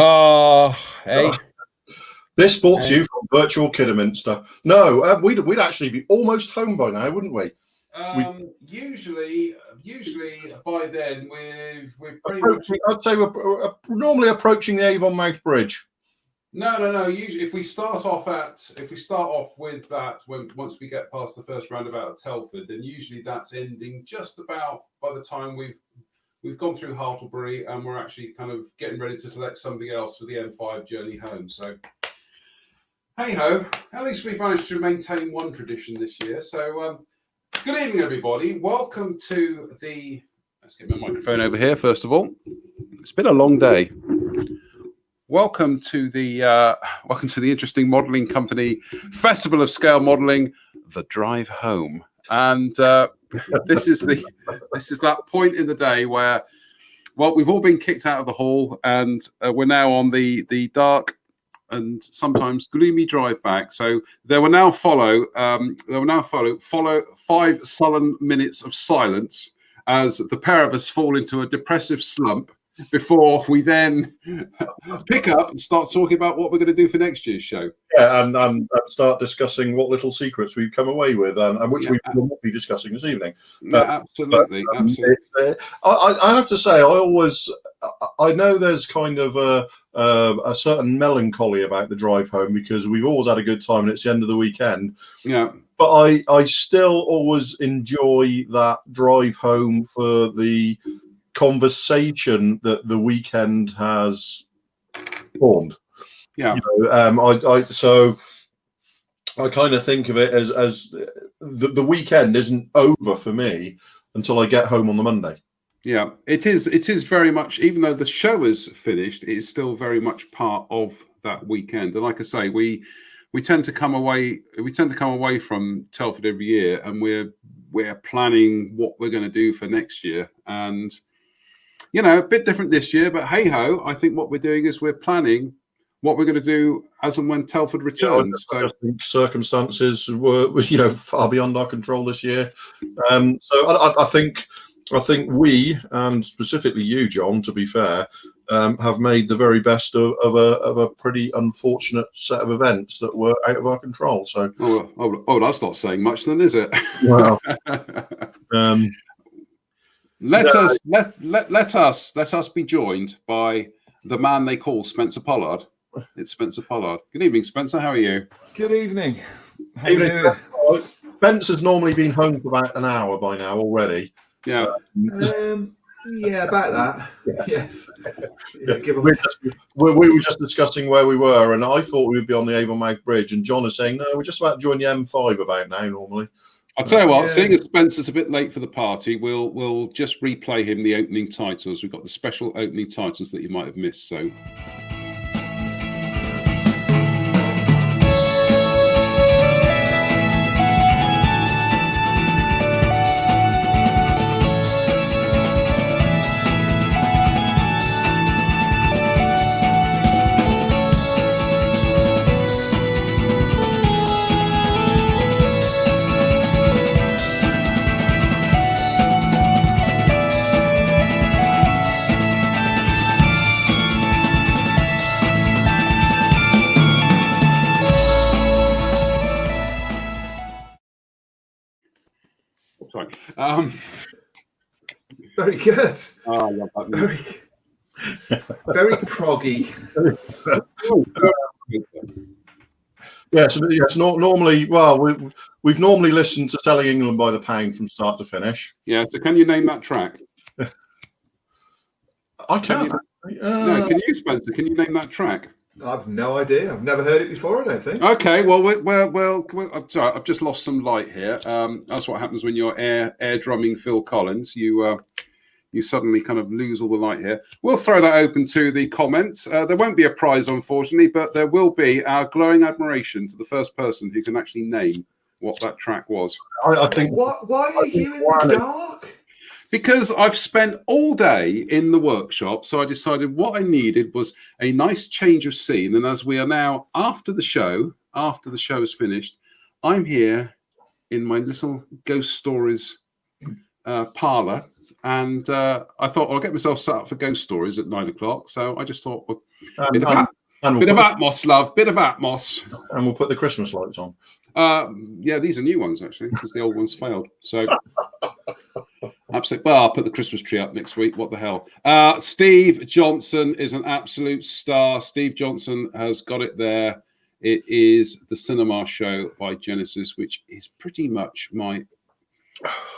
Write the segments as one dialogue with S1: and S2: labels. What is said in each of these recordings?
S1: Oh, hey.
S2: This brought to you from Virtual Kidderminster. No, we'd actually be almost home by now, wouldn't we?
S1: Usually by then we're pretty
S2: much. I'd say we're normally approaching the Avonmouth Bridge.
S1: No. Usually, if we start off with that, once we get past the first roundabout at Telford, then usually that's ending just about by the time we've gone through Hartlebury and we're actually kind of getting ready to select something else for the M5 journey home. So, hey ho, at least we've managed to maintain one tradition this year. So, good evening, everybody. Welcome to the. Let's get my microphone over here first of all. It's been a long day. Welcome to the Interesting Modelling Company Festival of Scale Modelling, the Drive Home, and this is that point in the day where, well, we've all been kicked out of the hall, and we're now on the dark and sometimes gloomy drive back. So there will now follow 5 sullen minutes of silence as the pair of us fall into a depressive slump, before we then pick up and start talking about what we're going to do for next year's show.
S2: Yeah, and start discussing what little secrets we've come away with, and which we will not be discussing this evening.
S1: Absolutely.
S2: I have to say, I know there's kind of a certain melancholy about the drive home because we've always had a good time and it's the end of the weekend.
S1: Yeah.
S2: But I still always enjoy that drive home for the conversation that the weekend has formed.
S1: Yeah.
S2: I kind of think of it as the weekend isn't over for me until I get home on the Monday.
S1: Yeah, it is very much, even though the show is finished, it is still very much part of that weekend. And like I say, we tend to come away from Telford every year, and we're planning what we're going to do for next year. And you know, a bit different this year, but hey ho, I think what we're doing is we're planning what we're going to do as and when Telford returns.
S2: I just think circumstances were, far beyond our control this year. So I think we, and specifically you, John, to be fair, have made the very best of a pretty unfortunate set of events that were out of our control. So,
S1: that's not saying much, then, is it?
S2: Well,
S1: Let us be joined by the man they call Spencer Pollard. It's Spencer Pollard. Good evening, Spencer. How are you?
S3: Good evening. How are you doing?
S2: Spencer's normally been home for about an hour by now already.
S1: Yeah.
S3: Yeah, about that. Yes.
S2: We were just discussing where we were, and I thought we would be on the Avonmouth Bridge, and John is saying, no, we're just about to join the M5 about now normally.
S1: I'll tell you what, seeing as Spencer's a bit late for the party, we'll just replay him the opening titles. We've got the special opening titles that you might have missed. So.
S3: Very good.
S1: Oh, I love that.
S3: Very proggy.
S2: Yes. Normally, we've normally listened to Selling England by the Pound from start to finish.
S1: Yeah. So, can you name that track?
S2: I can't.
S1: No, can you, Spencer? Can you name that track?
S3: I've no idea. I've never heard it before, I don't think.
S1: Okay, well, I'm sorry, I've just lost some light here. That's what happens when you're air drumming Phil Collins. You suddenly kind of lose all the light here. We'll throw that open to the comments. There won't be a prize, unfortunately, but there will be our glowing admiration to the first person who can actually name what that track was.
S2: I think.
S3: Why are you in the dark?
S1: Because I've spent all day in the workshop, so I decided what I needed was a nice change of scene. And as we are now after the show is finished, I'm here in my little Ghost Stories parlour, and I thought I'll get myself set up for Ghost Stories at 9 o'clock. So I just thought, well, Bit of, bit of Atmos, love. Bit of Atmos.
S2: And we'll put the Christmas lights on.
S1: Yeah, these are new ones actually, because the old ones failed. So, absolutely. Well, I'll put the Christmas tree up next week. What the hell? Steve Johnson is an absolute star. Steve Johnson has got it there. It is the Cinema Show by Genesis, which is pretty much my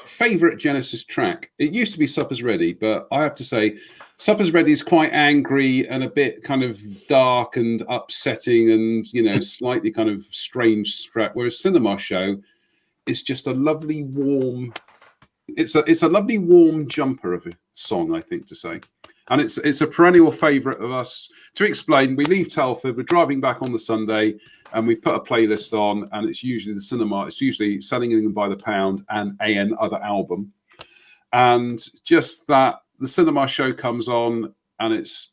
S1: favorite Genesis track. It used to be Supper's Ready, but I have to say Supper's Ready is quite angry and a bit kind of dark and upsetting and, you know, slightly kind of strange track, whereas Cinema Show is just a lovely warm, it's a lovely warm jumper of a song, I think to say. And it's a perennial favourite of us. To explain, we leave Telford, we're driving back on the Sunday, and we put a playlist on, and it's usually the cinema. It's usually Selling England by the Pound and AN Other Album. And just that, the Cinema Show comes on, and it's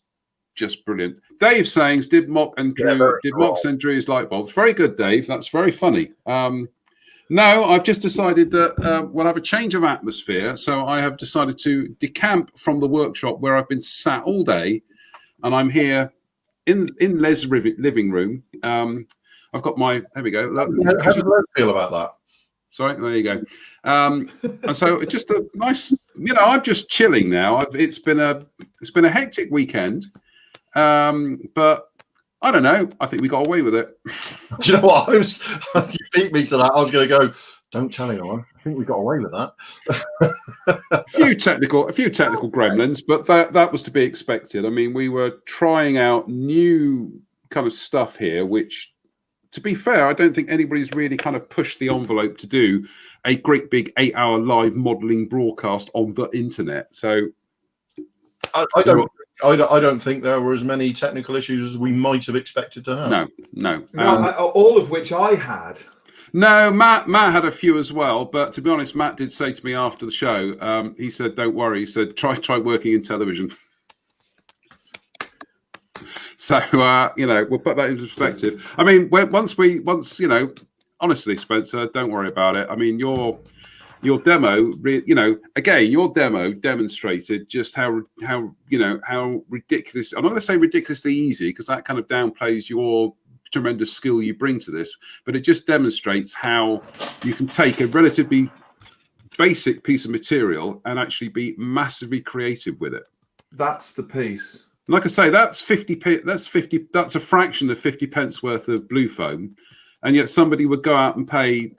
S1: just brilliant. Dave saying, did Mock and Drew, send Drew his light bulbs? Very good, Dave. That's very funny. No, I've just decided that we'll have a change of atmosphere. So I have decided to decamp from the workshop where I've been sat all day, and I'm here in Les' living room. I've got my, there we go.
S2: How does Les feel about that?
S1: Sorry, there you go. And so it's just a nice, you know, I'm just chilling now. It's been a hectic weekend, but I don't know. I think we got away with it.
S2: Do you know what? You beat me to that. I was going to go, don't tell anyone. I think we got away with that.
S1: a few technical gremlins, but that was to be expected. I mean, we were trying out new kind of stuff here, which, to be fair, I don't think anybody's really kind of pushed the envelope to do a great big 8-hour live modelling broadcast on the internet. So
S2: I don't think there were as many technical issues as we might have expected to have.
S1: No.
S3: All of which I had.
S1: No, Matt had a few as well. But to be honest, Matt did say to me after the show, he said, "Don't worry." He said, "Try working in television." So you know, we'll put that into perspective. I mean, once you know, honestly, Spencer, don't worry about it. I mean, your demo, you know, again, your demo demonstrated just how ridiculous. I'm not going to say ridiculously easy, because that kind of downplays your tremendous skill you bring to this, but it just demonstrates how you can take a relatively basic piece of material and actually be massively creative with it.
S3: That's the piece.
S1: Like I say, that's 50. That's a fraction of 50 pence worth of blue foam, and yet somebody would go out and pay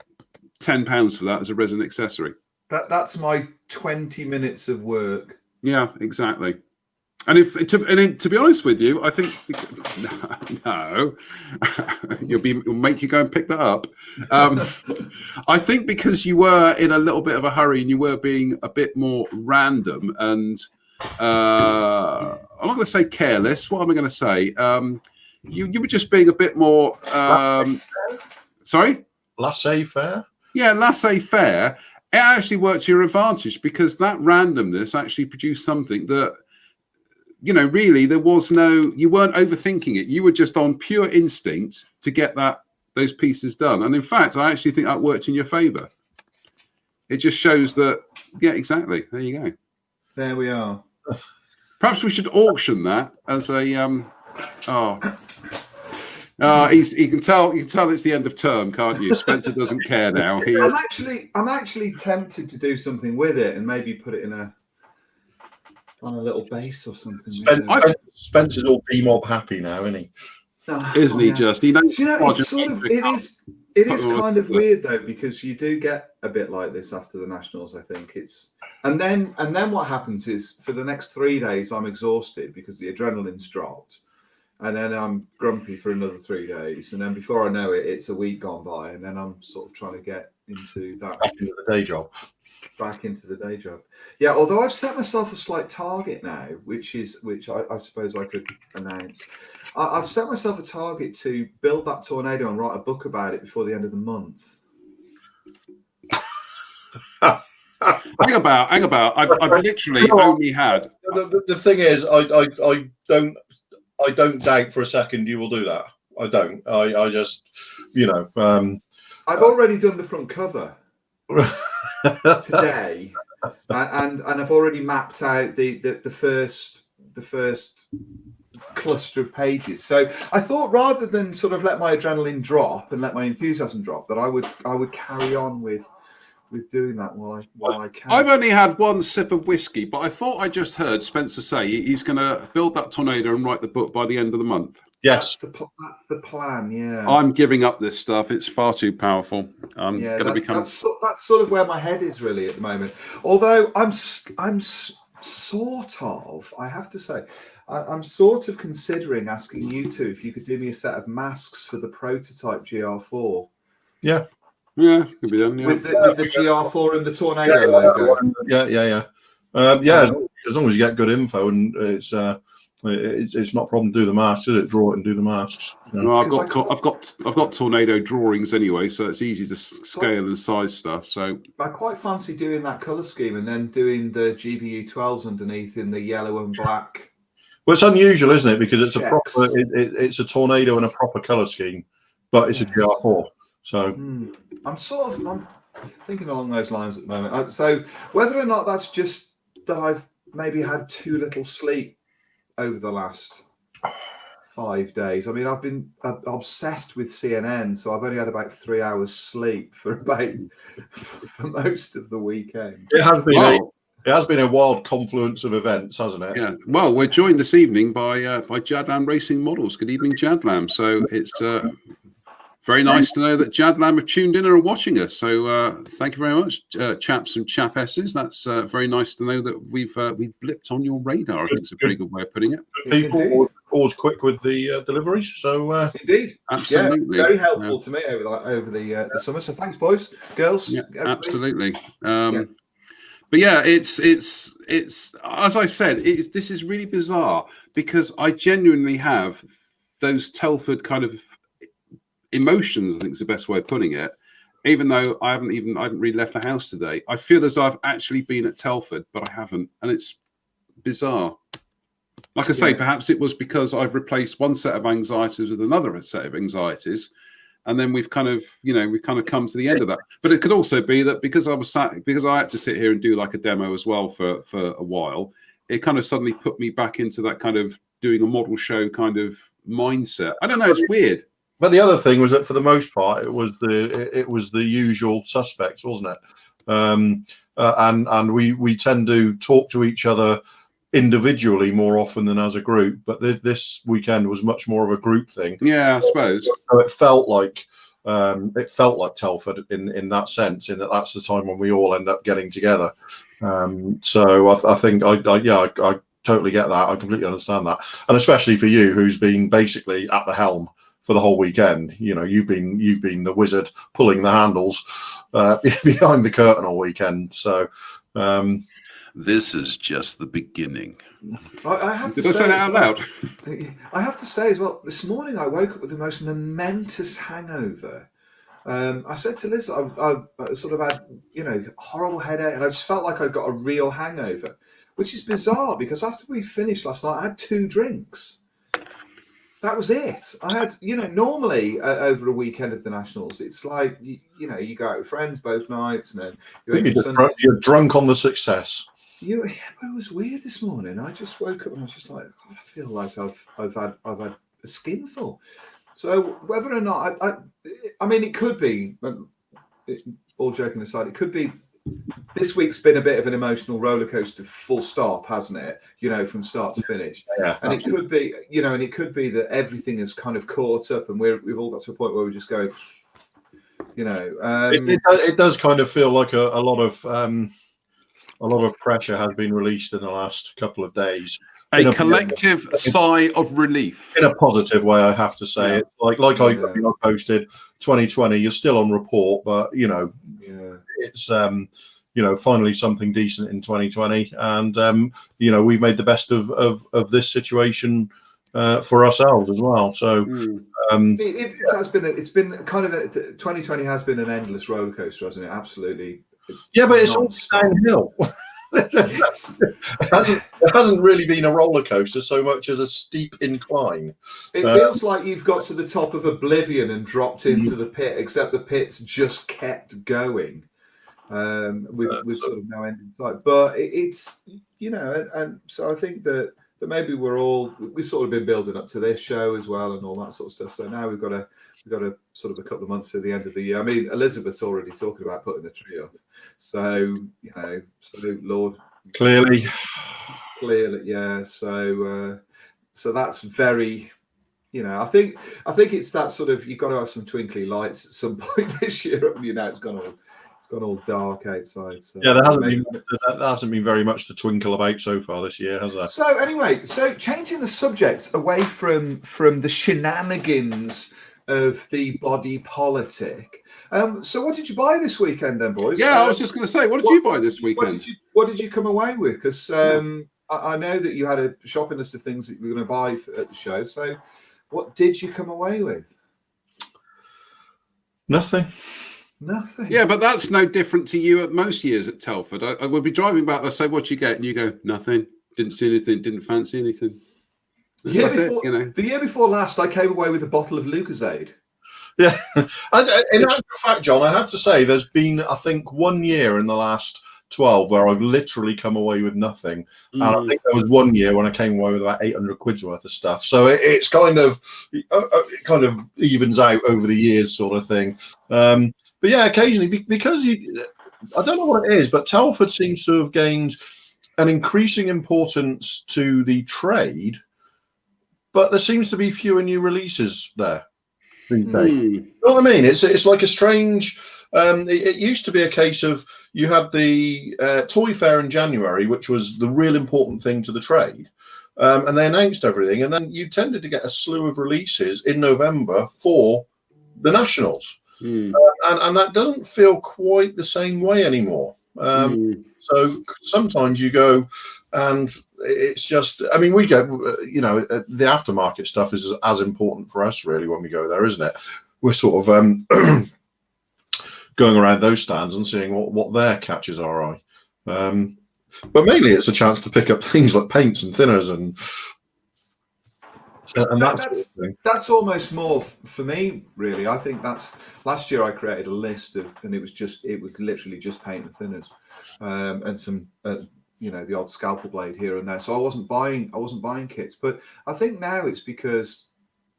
S1: £10 for that as a resin accessory.
S3: That's my 20 minutes of work.
S1: Yeah, exactly. And to be honest with you, I think no, it'll make you go and pick that up. I think because you were in a little bit of a hurry and you were being a bit more random and I'm not going to say careless. What am I going to say? You were just being a bit more. Sorry,
S2: laissez-faire.
S1: Yeah, laissez-faire. It actually worked to your advantage, because that randomness actually produced something that, you know, really you weren't overthinking it. You were just on pure instinct to get those pieces done. And in fact, I actually think that worked in your favor. It just shows that, yeah, exactly. There you go.
S3: There we are.
S1: Perhaps we should auction that as a, you can tell it's the end of term, can't you? Spencer doesn't care now.
S3: I'm actually tempted to do something with it and maybe put it on a little base or something.
S2: Spencer's all B-mob happy now, isn't he?
S1: Isn't he just? He knows.
S3: You know, it is kind of weird though, because you do get a bit like this after the Nationals. I think and then what happens is, for the next 3 days I'm exhausted because the adrenaline's dropped, and then I'm grumpy for another 3 days, and then before I know it, it's a week gone by, and then I'm sort of trying to get into that
S2: back into the day job.
S3: Yeah, although I've set myself a slight target now, which I suppose I could announce. I've set myself a target to build that tornado and write a book about it before the end of the month.
S1: Hang about. I've literally only had.
S2: The thing is, I don't doubt for a second you will do that. I don't. I just, you know.
S3: I've already done the front cover today, and I've already mapped out the first cluster of pages. So I thought rather than sort of let my adrenaline drop and let my enthusiasm drop, that I would carry on with doing that while I can.
S1: I've only had one sip of whiskey, but I thought I just heard Spencer say he's going to build that tornado and write the book by the end of the month.
S2: Yes,
S3: that's the plan. Yeah,
S1: I'm giving up this stuff. It's far too powerful. I'm going to become.
S3: That's sort of where my head is really at the moment. Although I'm sort of, I have to say, I'm sort of considering asking you two if you could do me a set of masks for the prototype GR4.
S2: Yeah.
S1: Yeah, could be done. Yeah.
S3: With the GR4 and the tornado logo.
S2: Yeah. As long as you get good info, and it's not a problem to do the masks, is it? Draw it and do the masks. Yeah.
S1: Well, I've got tornado drawings anyway, so it's easy to scale and size stuff. So
S3: I quite fancy doing that color scheme and then doing the GBU 12s underneath in the yellow and black.
S2: Well, it's unusual, isn't it? Because it's a proper, it's a tornado and a proper color scheme, but it's a GR4. So
S3: I'm thinking along those lines at the moment. So whether or not that's just that I've maybe had too little sleep over the last 5 days. I mean, I've been obsessed with CNN, so I've only had about 3 hours sleep for most of the weekend.
S2: It has been a wild confluence of events, hasn't it?
S1: Yeah. Well, we're joined this evening by Jadlam Racing Models. Good evening, Jadlam. So it's very nice to know that Jadlam have tuned in and are watching us. So thank you very much, chaps and chapesses. That's very nice to know that we've blipped on your radar. I think it's a pretty good way of putting it.
S2: People always quick with the deliveries. So
S3: indeed,
S1: absolutely,
S3: very helpful to me over the summer. So thanks, boys, girls.
S1: Yeah, absolutely. But yeah, it's as I said, this is really bizarre because I genuinely have those Telford kind of emotions, I think is the best way of putting it. Even though I haven't really left the house today, I feel as I've actually been at Telford, but I haven't, and it's bizarre. Like I say, perhaps it was because I've replaced one set of anxieties with another set of anxieties, and then we've kind of come to the end of that. But it could also be that because I had to sit here and do like a demo as well for a while, it kind of suddenly put me back into that kind of doing a model show kind of mindset. I don't know, it's weird.
S2: But the other thing was that for the most part, it was the usual suspects, wasn't it? And we tend to talk to each other individually more often than as a group. But this weekend was much more of a group thing.
S1: Yeah, I suppose.
S2: So it felt like Telford in that sense, in that that's the time when we all end up getting together. So I think I totally get that. I completely understand that, and especially for you, who's been basically at the helm for the whole weekend. You know, you've been the wizard pulling the handles behind the curtain all weekend. So
S1: this is just the beginning.
S3: I have to
S1: say that out loud.
S3: I have to say as well, this morning I woke up with the most momentous hangover. I said to Liz, I sort of had, horrible headache, and I just felt like I'd got a real hangover, which is bizarre because after we finished last night, I had 2 drinks. That was it. I had, normally over a weekend of the Nationals, it's like, you go out with friends both nights, and then
S2: you're drunk on the success.
S3: It was weird this morning. I just woke up and I was just like, God, I feel like I've had a skinful. So whether or not I mean, it could be. All joking aside, it could be. This week's been a bit of an emotional roller coaster, full stop, hasn't it? From start to finish.
S2: Yeah,
S3: and it could be, and it could be that everything is kind of caught up, and we've all got to a point where we're just going,
S2: it does kind of feel like a lot of pressure has been released in the last couple of days.
S1: A collective sigh of relief.
S2: In a positive way, I have to say. It's like I posted, 2020, you're still on report, but it's finally something decent in 2020, and we made the best of this situation for ourselves as well. So
S3: it has been. It's been kind of 2020 has been an endless roller coaster, hasn't it? Absolutely.
S2: Yeah, but it's all downhill. It hasn't really been a roller coaster so much as a steep incline.
S3: It feels like you've got to the top of oblivion and dropped into the pit, except the pit's just kept going with sort of no end in sight. But it's and so I think that maybe we've sort of been building up to this show as well and all that sort of stuff. So now we've got a sort of a couple of months to the end of the year. I mean, Elizabeth's already talking about putting the tree up. So so Lord,
S2: Clearly,
S3: yeah. So that's very. I think it's that sort of, you've got to have some twinkly lights at some point this year. It's gone all dark outside. So
S2: yeah, there hasn't been very much to twinkle about so far this year, has there?
S3: So anyway, changing the subject away from the shenanigans of the body politic. So what did you buy this weekend then, boys?
S1: Yeah, I was just going to say, what did you buy this weekend?
S3: What did you come away with? Because I know that you had a shopping list of things that you were going to buy at the show. So what did you come away with?
S2: Nothing.
S1: Yeah, but that's no different to you at most years at Telford. I would be driving back, I say, what you get? And you go, nothing. Didn't see anything, didn't fancy anything.
S3: The year before last, I came away with a bottle of Lucozade.
S2: Yeah. In actual fact, John, I have to say there's been, I think, 1 year in the last 12 where I've literally come away with nothing. And I think there was 1 year when I came away with about 800 quid's worth of stuff. So it's kind of evens out over the years, sort of thing. But yeah, occasionally, because I don't know what it is, but Telford seems to have gained an increasing importance to the trade, but there seems to be fewer new releases there these days. You know what I mean? It's like a strange. It used to be a case of you had the toy fair in January, which was the real important thing to the trade, and they announced everything, and then you tended to get a slew of releases in November for the Nationals, and that doesn't feel quite the same way anymore. So sometimes you go, and it's just, I mean, we go, the aftermarket stuff is as important for us really when we go there, isn't it? We're sort of going around those stands and seeing what their catches are. But mainly it's a chance to pick up things like paints and thinners and
S3: that's almost more for me, really. I think that's last year I created a list of, and it was literally just paint and thinners, and some the odd scalpel blade here and there. So I wasn't buying kits, but I think now it's because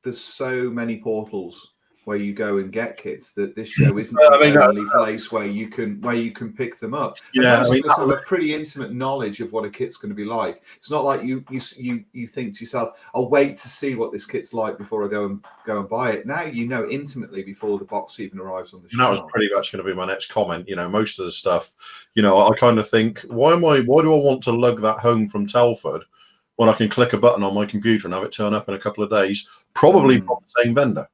S3: there's so many portals where you go and get kits that this show isn't the only place where you can pick them up.
S2: Yeah,
S3: I have a pretty intimate knowledge of what a kit's going to be like. It's not like you think to yourself, "I'll wait to see what this kit's like before I go and buy it." Now you know intimately before the box even arrives on the shelf.
S2: That was pretty much going to be my next comment. Most of the stuff, I kind of think, why do I want to lug that home from Telford when I can click a button on my computer and have it turn up in a couple of days, probably from the same vendor?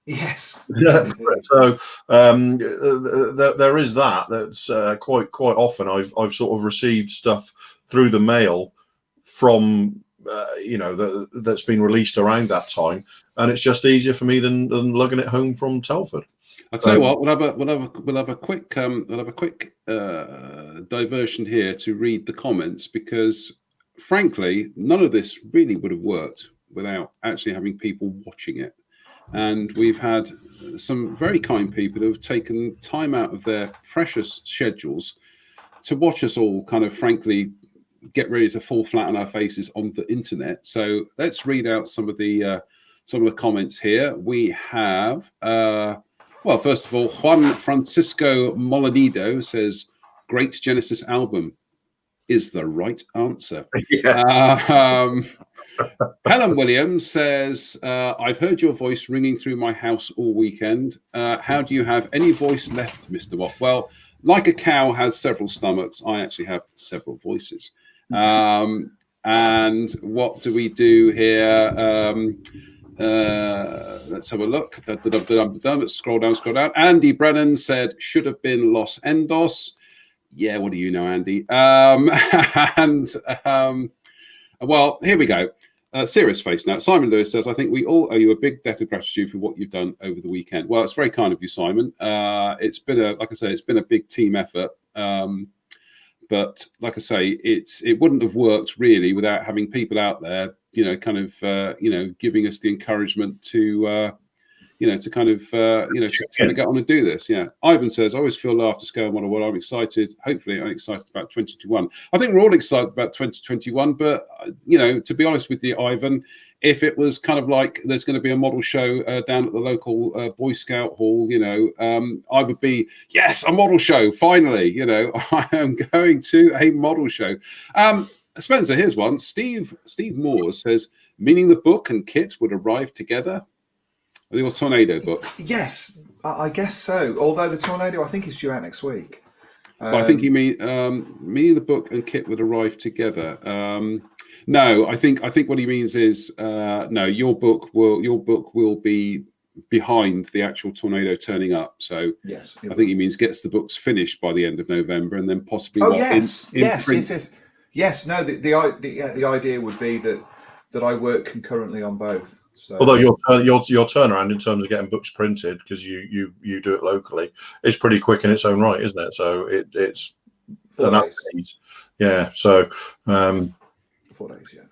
S3: Yes.
S2: Yeah. So there is that. That's quite often I've sort of received stuff through the mail from that's been released around that time, and it's just easier for me than lugging it home from Telford.
S1: I'll tell you what. We'll have a quick diversion here to read the comments, because frankly, none of this really would have worked without actually having people watching it. And we've had some very kind people who have taken time out of their precious schedules to watch us all kind of frankly get ready to fall flat on our faces on the internet. So let's read out some of the comments here. We have, first of all, Juan Francisco Molinido says, "Great Genesis album is the right answer." Yeah. Helen Williams says, "I've heard your voice ringing through my house all weekend. How do you have any voice left, Mr. Watt?" Well, like a cow has several stomachs, I actually have several voices. And what do we do here? Let's have a look. Let's scroll down. Andy Brennan said, "Should have been Los Endos." Yeah, what do you know, Andy? Well, here we go. Serious face now. Simon Lewis says, "I think we all owe you a big debt of gratitude for what you've done over the weekend." Well, it's very kind of you, Simon. It's been a big team effort. But like I say, it wouldn't have worked really without having people out there, giving us the encouragement to, to kind of to get on and do this. Yeah, Ivan says, I always feel low after scale model. Well, I'm excited. Hopefully, I'm excited about 2021. I think we're all excited about 2021. But to be honest with you, Ivan, if it was kind of like there's going to be a model show down at the local Boy Scout hall, I would be, yes, a model show. Finally, I am going to a model show. Spencer, here's one. Steve Moore says, meaning the book and kit would arrive together. The Tornado book.
S3: Yes, I guess so. Although the Tornado, I think, is due out next week.
S1: I think you mean the book and kit would arrive together. No, I think what he means is no. Your book will be behind the actual Tornado turning up. So
S3: yes,
S1: I think he means gets the books finished by the end of November and then possibly.
S3: Yes. No, the idea would be that I work concurrently on both. So.
S2: Although your turnaround in terms of getting books printed, because you do it locally, is pretty quick in its own right, isn't it? So it's
S3: 4 days.
S2: Yeah. So
S3: 4 days. Yeah.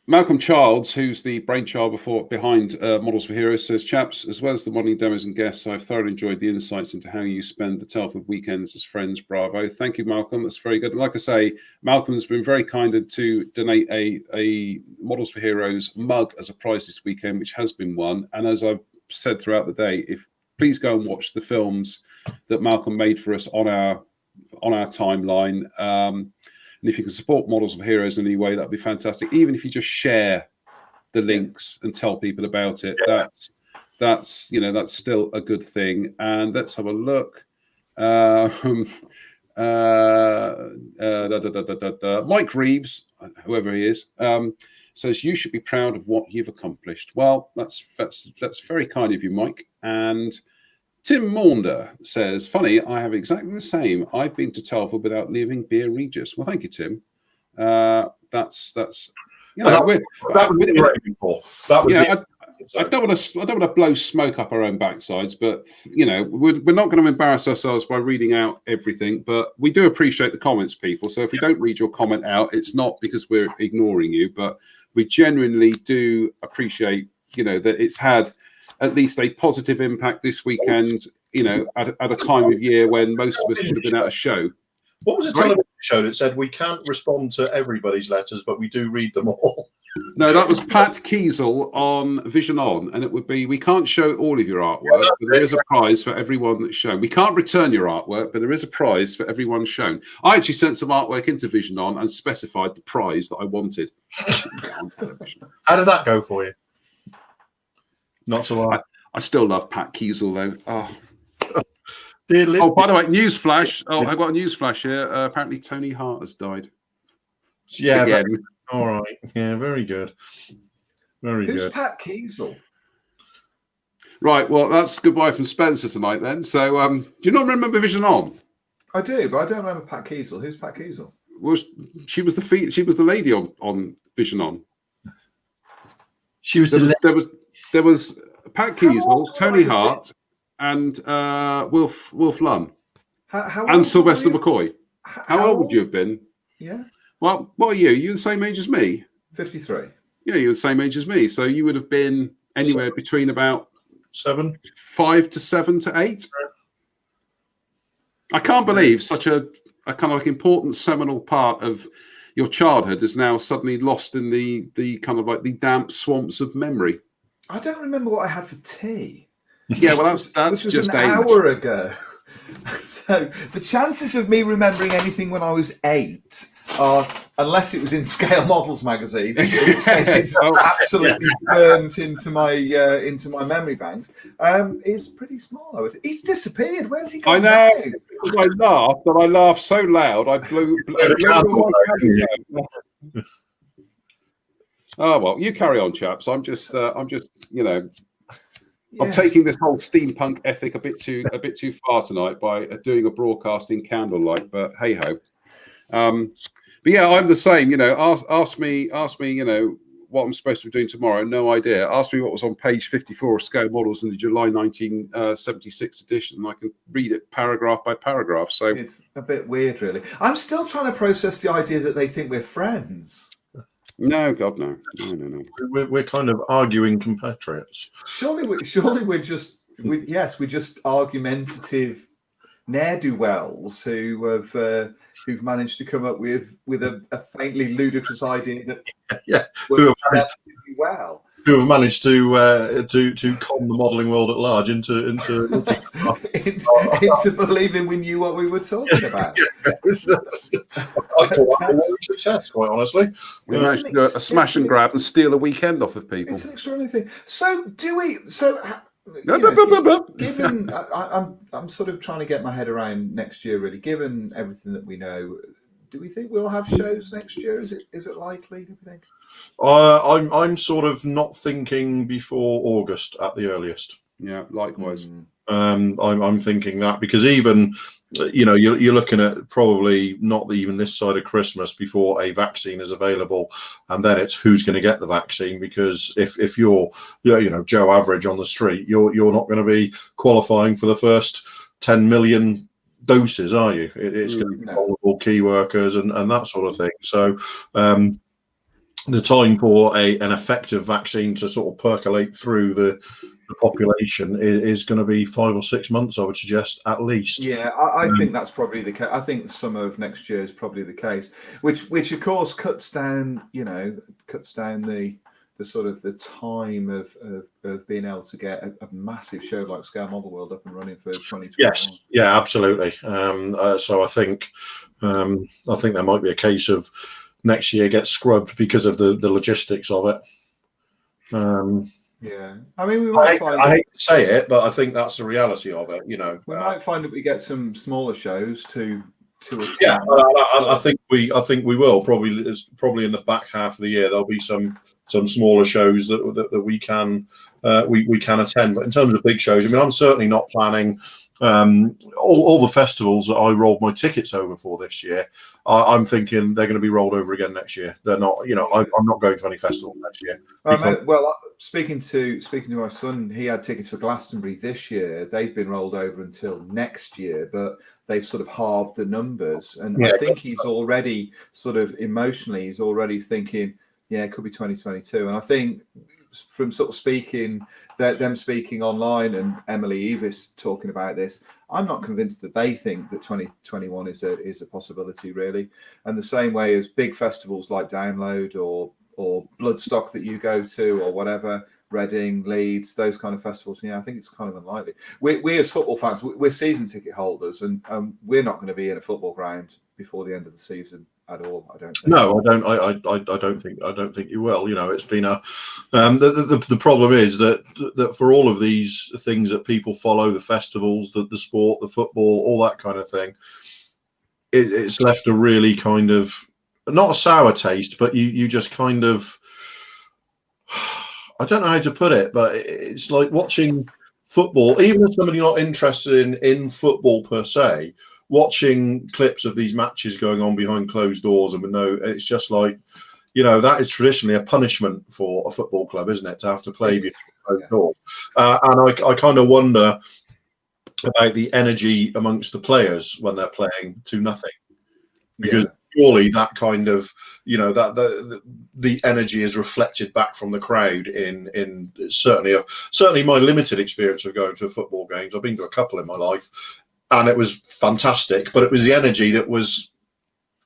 S1: Malcolm Childs, who's the brainchild behind Models for Heroes, says, chaps, as well as the modelling demos and guests, I've thoroughly enjoyed the insights into how you spend the Telford weekends as friends. Bravo. Thank you, Malcolm. That's very good. And like I say, Malcolm's been very kind to donate a Models for Heroes mug as a prize this weekend, which has been won. And as I've said throughout the day, please go and watch the films that Malcolm made for us on our timeline. And if you can support Models of Heroes in any way, that'd be fantastic. Even if you just share the links and tell people about it, that's still a good thing. And let's have a look. Mike Reeves, whoever he is, says you should be proud of what you've accomplished. Well, that's very kind of you, Mike. And Tim Maunder says, funny, I have exactly the same. I've been to Telford without leaving Beer Regis. Well, thank you, Tim. That's
S2: that would be what I'm for. That would be.
S1: I don't want to blow smoke up our own backsides, but we're not going to embarrass ourselves by reading out everything. But we do appreciate the comments, people. So if we don't read your comment out, it's not because we're ignoring you, but we genuinely do appreciate that it's had at least a positive impact this weekend, at a time of year when most of us would have been at a show.
S2: What was the television show that said we can't respond to everybody's letters, but we do read them all?
S1: No, that was Pat Kiesel on Vision On, and it would be, we can't show all of your artwork, but there is a prize for everyone that's shown. We can't return your artwork, but there is a prize for everyone shown. I actually sent some artwork into Vision On and specified the prize that I wanted.
S2: How did that go for you? Not so well.
S1: I still love Pat Kiesel, though. Oh. By the way, newsflash. I got a newsflash here. Apparently, Tony Hart has died.
S2: Yeah. All right. Yeah, very good. Very good.
S3: Who's Pat Kiesel?
S1: Right. Well, that's goodbye from Spencer tonight, then. So, do you not remember Vision On?
S3: I do, but I don't remember Pat Kiesel. Who's Pat Kiesel?
S1: Well, she was the lady on Vision On.
S2: She was
S1: there was Pat Kiesel, Tony Hart, and Wilf Lunn, and Sylvester McCoy. How old would you have been?
S3: Yeah.
S1: Well, what are you? You're the same age as me.
S3: 53.
S1: Yeah, you're the same age as me. So you would have been anywhere between about 5 to 7 to 8. I can't believe such a kind of like important seminal part of your childhood is now suddenly lost in the kind of like the damp swamps of memory.
S3: I don't remember what I had for tea.
S1: Yeah, well, that's
S3: this was
S1: just
S3: an hour ago. So the chances of me remembering anything when I was 8 are, unless it was in Scale Models magazine, it's absolutely burnt into my memory banks, is pretty small. He's disappeared. Where's he gone?
S1: I know. I laughed so loud I blew Oh well, you carry on, chaps. I'm just I'm taking this whole steampunk ethic a bit too far tonight by doing a broadcast in candlelight. But hey ho. But yeah, I'm the same. Ask me. What I'm supposed to be doing tomorrow. No idea. Ask me what was on page 54 of Scale Models in the July 1976 edition. And I can read it paragraph by paragraph. So
S3: it's a bit weird, really. I'm still trying to process the idea that they think we're friends.
S1: No, God, no.
S2: We're kind of arguing compatriots.
S3: Surely we're just we're just argumentative ne'er-do-wells who've managed to come up with a faintly ludicrous idea that
S2: who
S3: works
S2: have managed,
S3: relatively well.
S2: who have managed to con the modelling world at large into
S3: into believing we knew what we were talking about.
S2: I call that a world success, quite honestly.
S1: We managed to do a smash and grab and steal a weekend off of people.
S3: It's an extraordinary thing. So do we? So given, I'm sort of trying to get my head around next year. Really, given everything that we know, do we think we'll have shows next year? Is it likely? Do we think?
S2: I'm sort of not thinking before August at the earliest.
S1: Yeah, likewise.
S2: I'm thinking that because even you're looking at probably not even this side of Christmas before a vaccine is available, and then it's who's going to get the vaccine. Because if you're Joe Average on the street, you're not going to be qualifying for the first 10 million doses, are you? It's going to be vulnerable key workers and that sort of thing. So the time for an effective vaccine to sort of percolate through the population is going to be 5 or 6 months, I would suggest, at least.
S3: Yeah, I think that's probably the case. I think summer of next year is probably the case, which of course cuts down the sort of the time of being able to get a massive show like Scale Model World up and running for 2020.
S2: Yes, yeah, absolutely. So I think there might be a case of next year gets scrubbed because of the logistics of it.
S3: Yeah, I mean, we might
S2: I hate to say it, but I think that's the reality of it. We
S3: might find that we get some smaller shows to attend.
S2: Yeah, I think we will probably in the back half of the year there'll be some smaller shows that we can attend. But in terms of big shows, I mean, I'm certainly not planning all the festivals that I rolled my tickets over for this year. I'm thinking they're going to be rolled over again next year. They're not, I'm not going to any festival next year.
S3: Well, speaking to my son, he had tickets for Glastonbury this year. They've been rolled over until next year, but they've sort of halved the numbers. And I think he's already sort of emotionally, he's already thinking, yeah, it could be 2022. And I think from sort of speaking online and Emily Evis talking about this, I'm not convinced that they think that 2021 is a possibility, really. And the same way as big festivals like Download or Bloodstock that you go to or whatever, Reading, Leeds, those kind of festivals, I think it's kind of unlikely. We as football fans, we're season ticket holders, and we're not going to be in a football ground before the end of the season at all. I don't think.
S2: No, I don't think you will. It's been the problem is that for all of these things that people follow, the festivals, the sport, the football, all that kind of thing, it's left a really kind of not a sour taste, but you just kind of, I don't know how to put it, but it's like watching football, even if somebody not interested in football per se, watching clips of these matches going on behind closed doors and it's just like, that is traditionally a punishment for a football club, isn't it, to have to play behind closed doors? And I kind of wonder about the energy amongst the players when they're playing 2-0, because surely that kind of, that the energy is reflected back from the crowd in certainly my limited experience of going to football games. I've been to a couple in my life, and it was fantastic, but it was the energy that was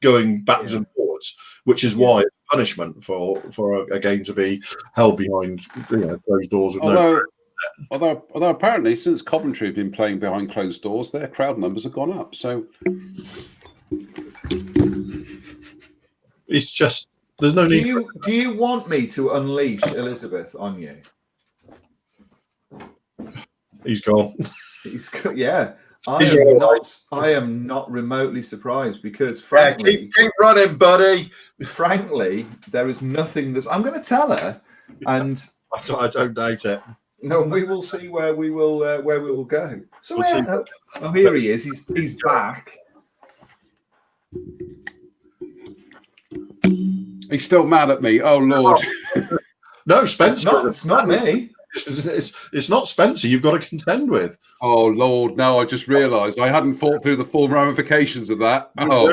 S2: going backwards and forwards, which is why it's punishment for a game to be held behind closed doors.
S1: Although apparently since Coventry have been playing behind closed doors, their crowd numbers have gone up. So
S2: it's just there's no need.
S3: Do you want me to unleash Elizabeth on you?
S2: He's gone.
S3: Yeah. I am not remotely surprised because, frankly,
S2: keep running, buddy.
S3: Frankly, there is nothing that's. I'm going to tell her, and
S2: I don't doubt it.
S3: No, we will see where we will go. So here he is. He's back.
S1: He's still mad at me. Oh Lord!
S2: No, Spencer.
S3: It's not me.
S2: It's not Spencer you've got to contend with.
S1: Oh Lord, no, I just realised I hadn't thought through the full ramifications of that.
S3: No.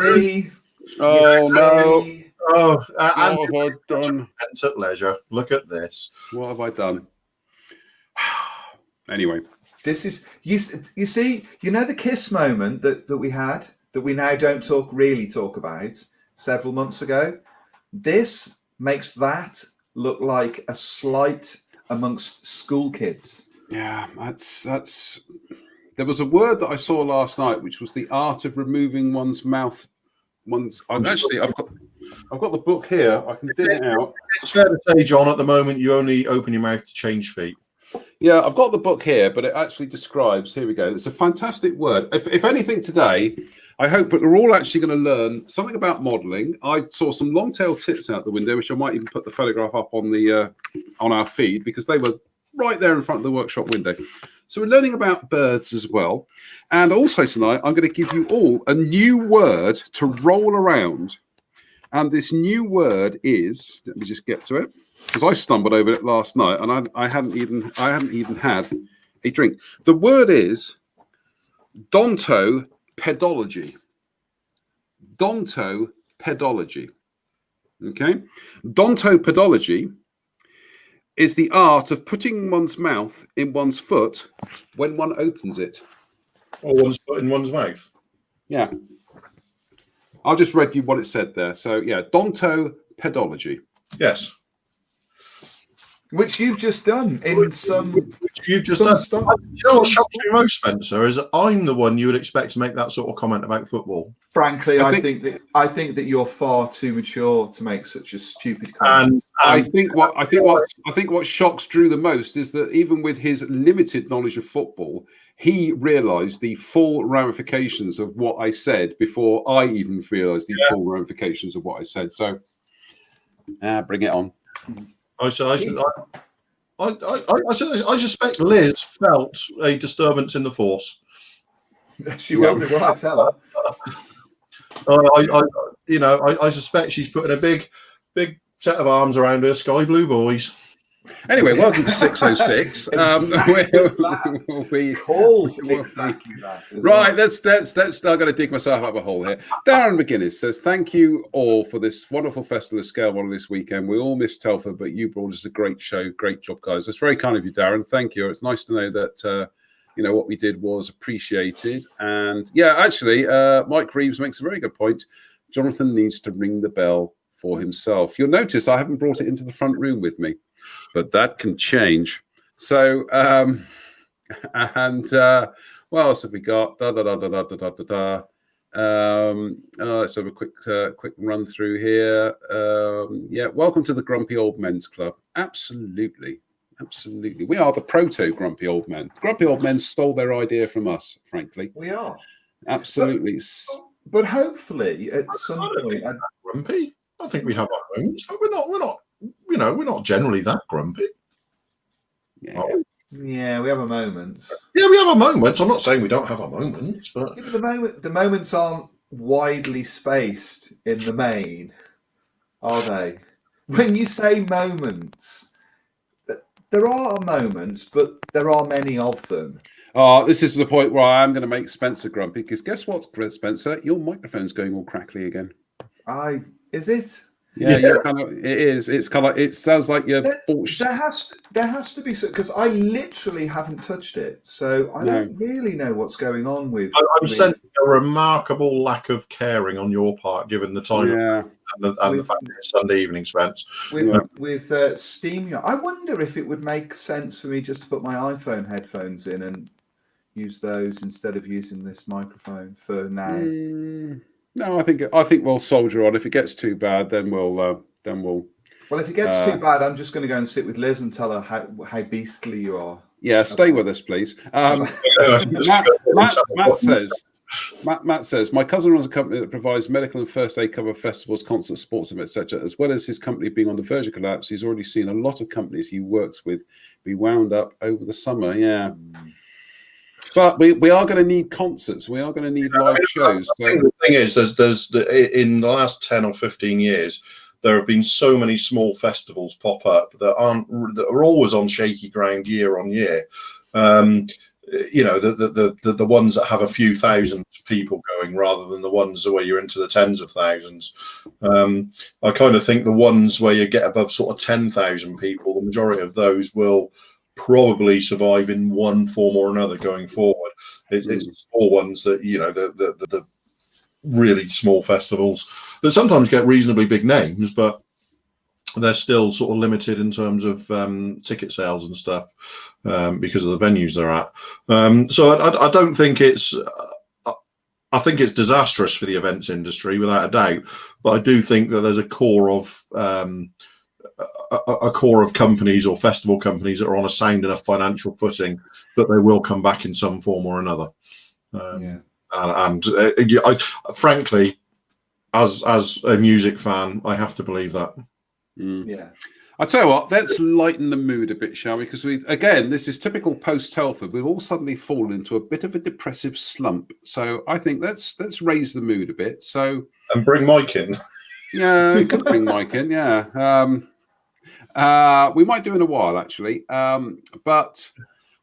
S2: Oh,
S1: what have I done?
S2: At leisure. Look at this.
S1: What have I done? Anyway,
S3: This is you see, you know, the kiss moment that we had that we now don't really talk about several months ago. This makes that look like a slight amongst school kids.
S1: Yeah, that's. There was a word that I saw last night, which was the art of removing one's mouth. I've got the book here. I can dig it out.
S2: It's fair to say, John, at the moment you only open your mouth to change feet.
S1: Yeah, I've got the book here, but it actually describes. Here we go. It's a fantastic word. If anything today, I hope that we're all actually going to learn something about modelling. I saw some long-tailed tits out the window, which I might even put the photograph up on the on our feed because they were right there in front of the workshop window. So we're learning about birds as well. And also tonight, I'm going to give you all a new word to roll around. And this new word is, let me just get to it, because I stumbled over it last night and I hadn't even had a drink. The word is dontopedology. Dontopedology. Okay? Dontopedology is the art of putting one's mouth in one's foot when one opens it.
S2: Or one's foot in one's mouth.
S1: Yeah. I'll just read you what it said there. So, yeah, dontopedology.
S2: Yes.
S3: Which you've just done in some.
S2: Which you've just done.
S3: Stuff.
S2: You know what shocks me most, Spencer, is that I'm the one you would expect to make that sort of comment about football.
S3: Frankly, I think that you're far too mature to make such a stupid comment.
S2: And
S1: I think what shocks Drew the most is that even with his limited knowledge of football, he realised the full ramifications of what I said before I even realised the full ramifications of what I said. So, bring it on.
S2: I suspect Liz felt a disturbance in the force.
S3: She will do what I tell her.
S2: I suspect she's putting a big set of arms around her Sky Blue boys.
S1: Anyway, welcome to 606.
S3: We'll be called exactly that.
S1: Right, that's. I'm going to dig myself up a hole here. Darren McGuinness says, "Thank you all for this wonderful festival of scale model this weekend. We all missed Telford, but you brought us a great show. Great job, guys. That's very kind of you, Darren. Thank you. It's nice to know that what we did was appreciated. And yeah, actually, Mike Reeves makes a very good point. Jonathan needs to ring the bell for himself. You'll notice I haven't brought it into the front room with me, but that can change. So, what else have we got? Let's have a quick run through here. Welcome to the Grumpy Old Men's Club. Absolutely. We are the proto Grumpy Old Men. Grumpy Old Men stole their idea from us, frankly.
S3: We are.
S1: Absolutely.
S3: But hopefully at some point...
S2: Grumpy? I think we have our moments, but we're not generally that grumpy.
S1: Yeah.
S3: Yeah, we have our moments.
S2: Yeah, we have our moments. I'm not saying we don't have our moments, but
S3: the moments aren't widely spaced in the main, are they? When you say moments, there are moments, but there are many of them.
S1: This is the point where I am going to make Spencer grumpy, because guess what, Spencer? Your microphone's going all crackly again.
S3: Is it?
S1: Yeah. It is. It's kind of. It sounds like you're.
S3: There has to be, because I literally haven't touched it, so I don't really know what's going on with.
S2: I'm sensing a remarkable lack of caring on your part, given the time and the fact that it's Sunday evening, Spence.
S3: With SteamYard, I wonder if it would make sense for me just to put my iPhone headphones in and use those instead of using this microphone for now.
S1: No, I think we'll soldier on. If it gets too bad, then we'll. Well,
S3: if it gets too bad, I'm just going to go and sit with Liz and tell her how beastly you are.
S1: Yeah, stay with us, please. Matt says, my cousin runs a company that provides medical and first aid cover festivals, concerts, sports events, etc. As well as his company being on the verge of collapse, he's already seen a lot of companies he works with be wound up over the summer. Yeah. But we are going to need concerts. We are going to need live shows.
S2: The thing is, there's in the last 10 or 15 years, there have been so many small festivals pop up that are always on shaky ground year on year. The ones that have a few thousand people going rather than the ones where you're into the tens of thousands. I kind of think the ones where you get above sort of 10,000 people, the majority of those will probably survive in one form or another going forward. It's the small ones that, you know, the really small festivals that sometimes get reasonably big names, but they're still sort of limited in terms of ticket sales and stuff because of the venues they're at. So I don't think it's. I think it's disastrous for the events industry, without a doubt. But I do think that there's a core of companies or festival companies that are on a sound enough financial footing that they will come back in some form or another. Frankly, as a music fan, I have to believe that.
S3: Yeah.
S1: I tell you what, let's lighten the mood a bit, shall we? Because this is typical post Telford. We've all suddenly fallen into a bit of a depressive slump. So I think let's raise the mood a bit. So
S2: and bring Mike in.
S1: Yeah, you could bring Mike in. Yeah, we might do in a while actually. But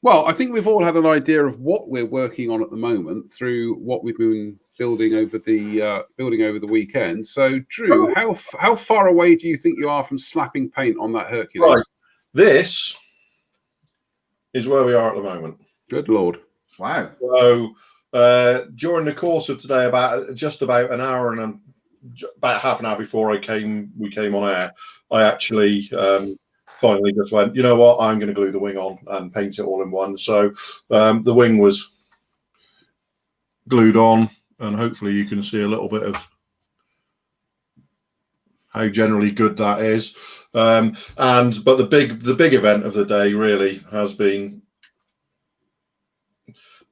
S1: I think we've all had an idea of what we're working on at the moment through what we've been building over the weekend. So, Drew, how far away do you think you are from slapping paint on that Hercules?
S2: Right. This is where we are at the moment.
S1: Good Lord!
S3: Wow.
S2: So, during the course of today, just about an hour and about half an hour before we came on air, I actually finally just went, you know what, I'm going to glue the wing on and paint it all in one. So the wing was glued on, and hopefully you can see a little bit of how generally good that is. But the big event of the day really has been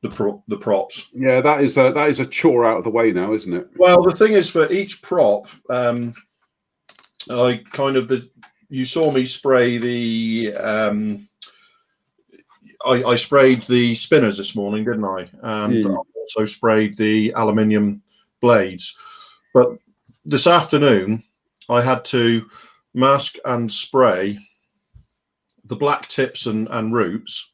S2: the props.
S1: Yeah, that is a chore out of the way now, isn't it?
S2: Well, the thing is, for each prop, you saw me spray the. I sprayed the spinners this morning, didn't I? And I also sprayed the aluminium blades. But this afternoon, I had to mask and spray the black tips and roots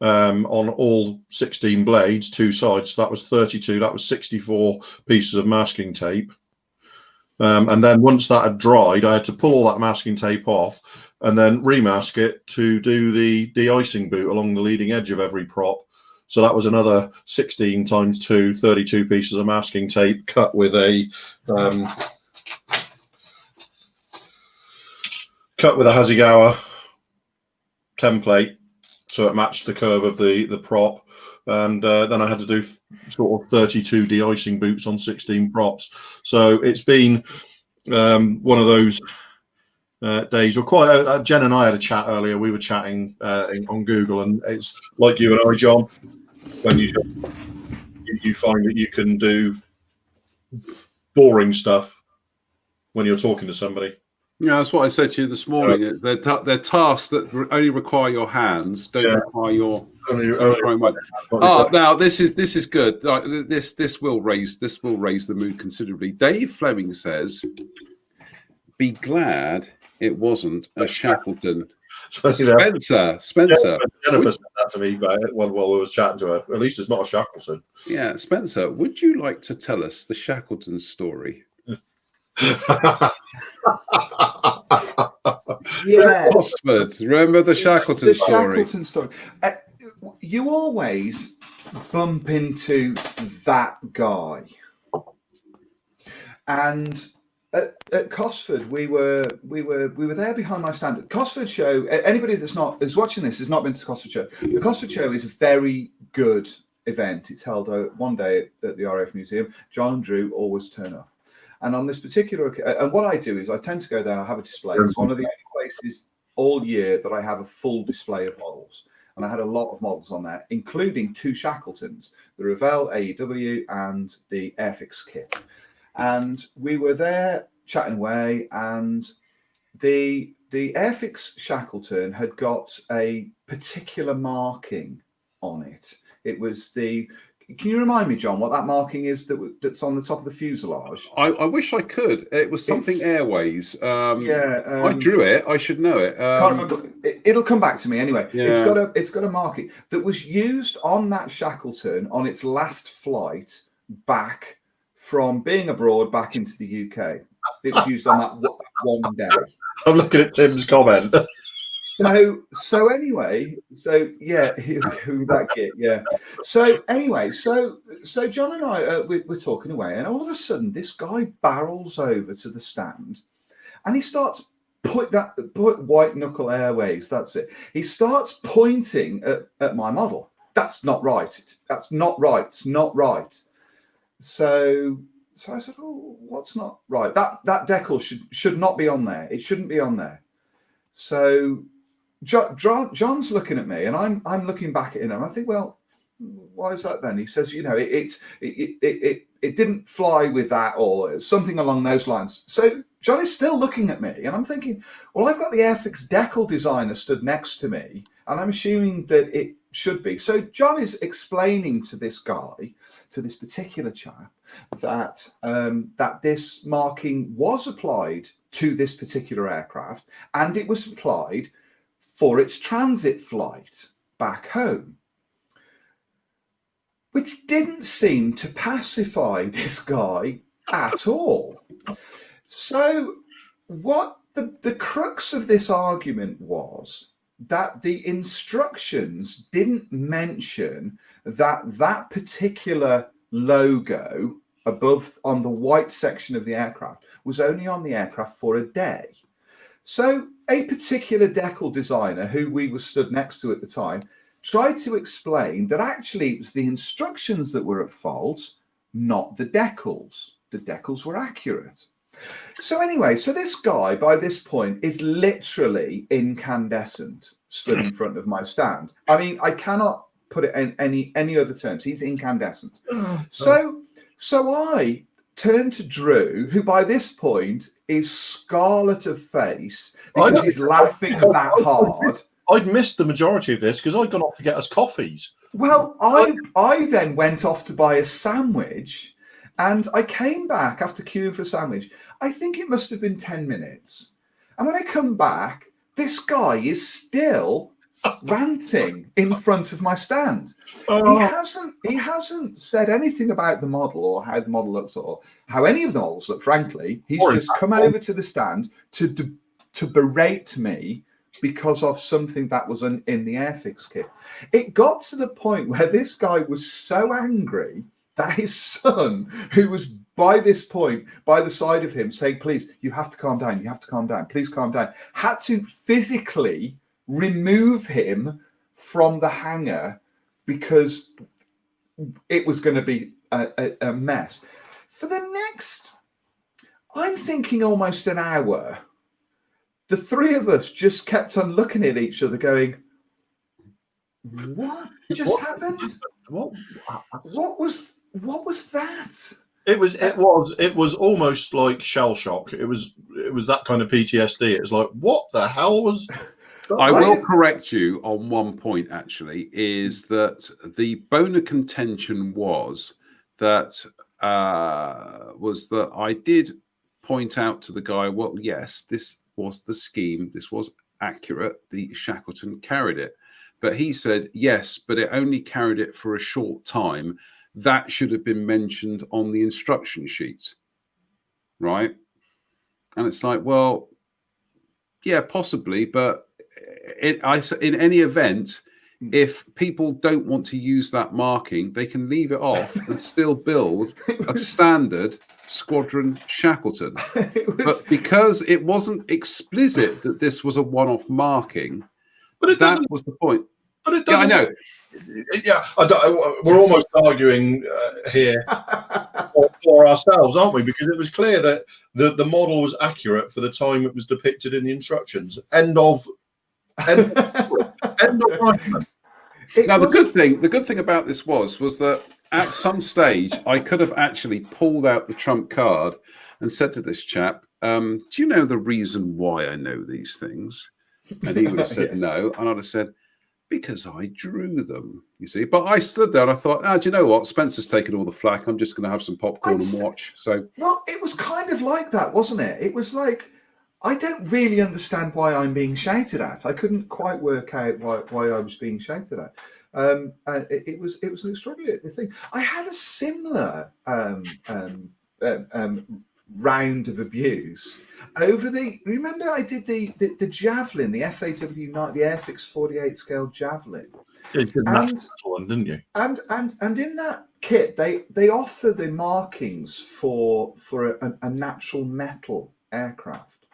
S2: on all 16 blades, two sides. So that was 32. That was 64 pieces of masking tape. And then once that had dried, I had to pull all that masking tape off and then remask it to do the de-icing boot along the leading edge of every prop. So that was another 16 times 2, 32 pieces of masking tape cut with a Hasegawa template, so it matched the curve of the prop. And then I had to do sort of 32 de-icing boots on 16 props. So it's been one of those days. Jen and I had a chat earlier. We were chatting on Google, and it's like you and I, John, when you find that you can do boring stuff when you're talking to somebody.
S1: Yeah, that's what I said to you this morning. They're tasks that only require your hands, don't require your. Now this is good. This will raise the mood considerably. Dave Fleming says, "Be glad it wasn't a Shackleton." Spencer.
S2: Jennifer said that to me while I was chatting to her. At least it's not a Shackleton.
S1: Yeah, Spencer, would you like to tell us the Shackleton story?
S3: Yeah,
S1: Oxford. Remember the Shackleton story?
S3: Shackleton story. You always bump into that guy, and at Cosford we were there behind my stand at Cosford show. Anybody is watching this has not been to the Cosford show. The Cosford show is a very good event. It's held one day at the RAF Museum. John and Drew always turn up. And on this particular, and what I do is I tend to go there and I have a display. It's one of the only places all year that I have a full display of models. And I had a lot of models on there, including 2 Shackletons, the Revell AEW and the Airfix kit. And we were there chatting away, and the Airfix Shackleton had got a particular marking on it. It was Can you remind me, John, what that marking is that's on the top of the fuselage?
S1: I wish I could. It was something Airways. I drew it. I should know it.
S3: Can't remember. It'll come back to me anyway.
S1: Yeah.
S3: It's got a marking that was used on that Shackleton on its last flight back from being abroad back into the UK. It was used on that one day.
S2: I'm looking at Tim's comment.
S3: So anyway, so yeah, that git, yeah. So anyway, so John and I we're talking away, and all of a sudden, this guy barrels over to the stand, and he starts put White Knuckle Airways. That's it. He starts pointing at my model. That's not right. That's not right. It's not right. So I said, "Oh, what's not right? That decal should not be on there. It shouldn't be on there." So John's looking at me, and I'm looking back at him. And I think, well, why is that then? He says, it didn't fly with that, or something along those lines. So John is still looking at me, and I'm thinking, well, I've got the Airfix decal designer stood next to me, and I'm assuming that it should be. So John is explaining to this guy, to this particular chap, that that this marking was applied to this particular aircraft, and it was applied for its transit flight back home, which didn't seem to pacify this guy at all. So what the crux of this argument was that the instructions didn't mention that particular logo above on the white section of the aircraft was only on the aircraft for a day. So a particular decal designer who we were stood next to at the time tried to explain that actually it was the instructions that were at fault, not the decals. The decals were accurate. So anyway, so this guy by this point is literally incandescent, stood in front of my stand. I mean, I cannot put it in any other terms. He's incandescent. So I turned to Drew, who by this point is scarlet of face because he's laughing that hard.
S2: I'd missed the majority of this because I'd gone off to get us coffees.
S3: Well, I then went off to buy a sandwich, and I came back after queuing for a sandwich. I think it must have been 10 minutes. And when I come back, this guy is still ranting in front of my stand. He hasn't said anything about the model or how the model looks or how any of the models look, frankly. He's just come over to the stand to berate me because of something that was in the Airfix kit. It got to the point where this guy was so angry that his son, who was by this point by the side of him saying, please, you have to calm down, please calm down, had to physically remove him from the hangar because it was going to be a mess. For the next, I'm thinking almost an hour, the three of us just kept on looking at each other going, what just happened? What was that?
S2: It was almost like shell shock. It was that kind of PTSD. It was like, what the hell was?
S1: I will correct you on one point. Actually, is that the bone of contention was that I did point out to the guy, well, yes, this was the scheme. This was accurate. The Shackleton carried it, but he said yes, but it only carried it for a short time. That should have been mentioned on the instruction sheet, right? And it's like, well, yeah, possibly, but in any event, if people don't want to use that marking, they can leave it off and still build a standard Squadron Shackleton. But because it wasn't explicit that this was a one-off marking, but that was the point.
S2: But it
S1: doesn't. Yeah, I know.
S2: Yeah, we're almost arguing here for ourselves, aren't we? Because it was clear that the model was accurate for the time it was depicted in the instructions. End of argument.
S1: Now, the good thing about this was that at some stage I could have actually pulled out the trump card and said to this chap, do you know the reason why I know these things? And he would have said yes. No, and I'd have said, because I drew them, you see. But I stood there and I thought, do you know what? Spencer's taken all the flack. I'm just going to have some popcorn and watch. So,
S3: well, it was kind of like that, wasn't it? It was like, I don't really understand why I'm being shouted at. I couldn't quite work out why I was being shouted at. It was an extraordinary thing. I had a similar round of abuse Remember I did the javelin, the FAW9, the Airfix 48 scale javelin.
S2: Yeah, you did
S3: And-
S2: natural one, didn't you?
S3: And in that kit, they offer the markings for a natural metal aircraft.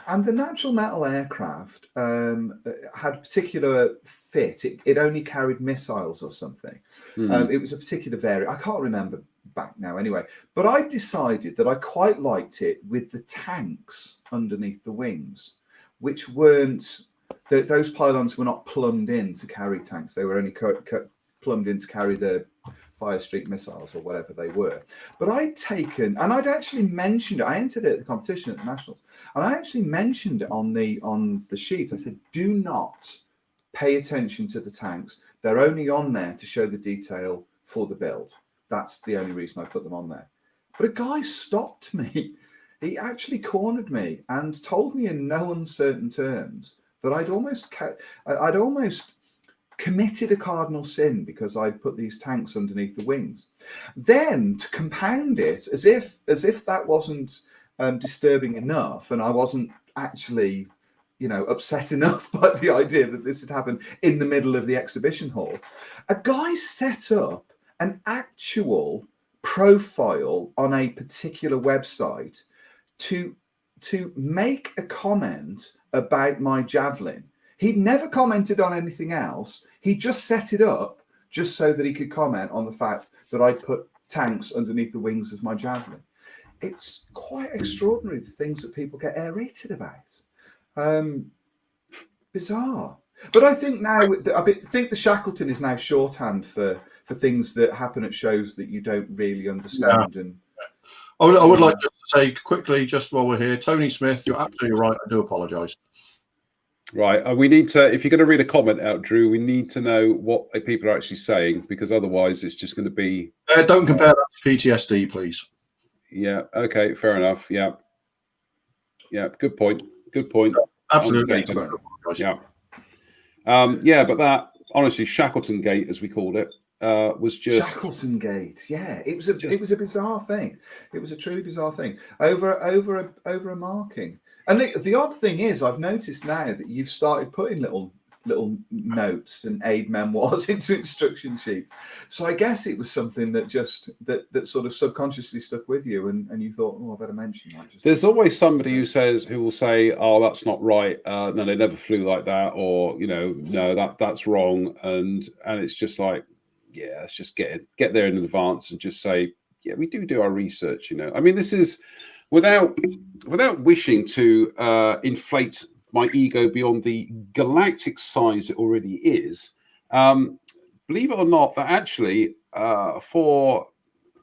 S3: And the natural metal aircraft had a particular fit. It only carried missiles or something. It was a particular variant. I can't remember back now anyway. But I decided that I quite liked it with the tanks underneath the wings, which weren't... Those pylons were not plumbed in to carry tanks. They were only plumbed in to carry the Fire Street missiles or whatever they were. But I'd taken, and I'd actually mentioned it. I entered it at the competition at the Nationals, and I actually mentioned it on the sheet. I said, do not pay attention to the tanks. They're only on there to show the detail for the build. That's the only reason I put them on there. But a guy stopped me. He actually cornered me and told me in no uncertain terms that I'd almost committed a cardinal sin because I'd put these tanks underneath the wings. Then, to compound it, as if that wasn't disturbing enough, and I wasn't actually, upset enough by the idea that this had happened in the middle of the exhibition hall, a guy set up an actual profile on a particular website to make a comment about my javelin. He'd never commented on anything else. He just set it up just so that he could comment on the fact that I put tanks underneath the wings of my javelin. It's quite extraordinary, the things that people get aerated about. Bizarre. But I think now, I think the Shackleton is now shorthand for things that happen at shows that you don't really understand. Yeah. And
S2: I would like to say quickly, just while we're here, Tony Smith, you're absolutely right. I do apologise.
S1: Right. We need to, if you're going to read a comment out, Drew, we need to know what people are actually saying, because otherwise it's just going to be...
S2: don't compare that to PTSD, please.
S1: Yeah. Okay. Fair enough. Yeah. Yeah. Good point. Good point.
S2: Absolutely.
S1: Yeah. Yeah, but that, honestly, Shackleton Gate, as we called it, was just...
S3: Shackleton Gate. Yeah. It was a bizarre thing. It was a truly bizarre thing. Over a marking. And the odd thing is, I've noticed now that you've started putting little notes and aid memoirs into instruction sheets. So I guess it was something that that sort of subconsciously stuck with you, and you thought, oh, I better mention that.
S1: There's always somebody who will say, oh, that's not right. No, they never flew like that, or no, that's wrong. And it's just like, yeah, let's just get there in advance and just say, yeah, we do our research. I mean, this is. Without wishing to inflate my ego beyond the galactic size it already is, believe it or not, that actually for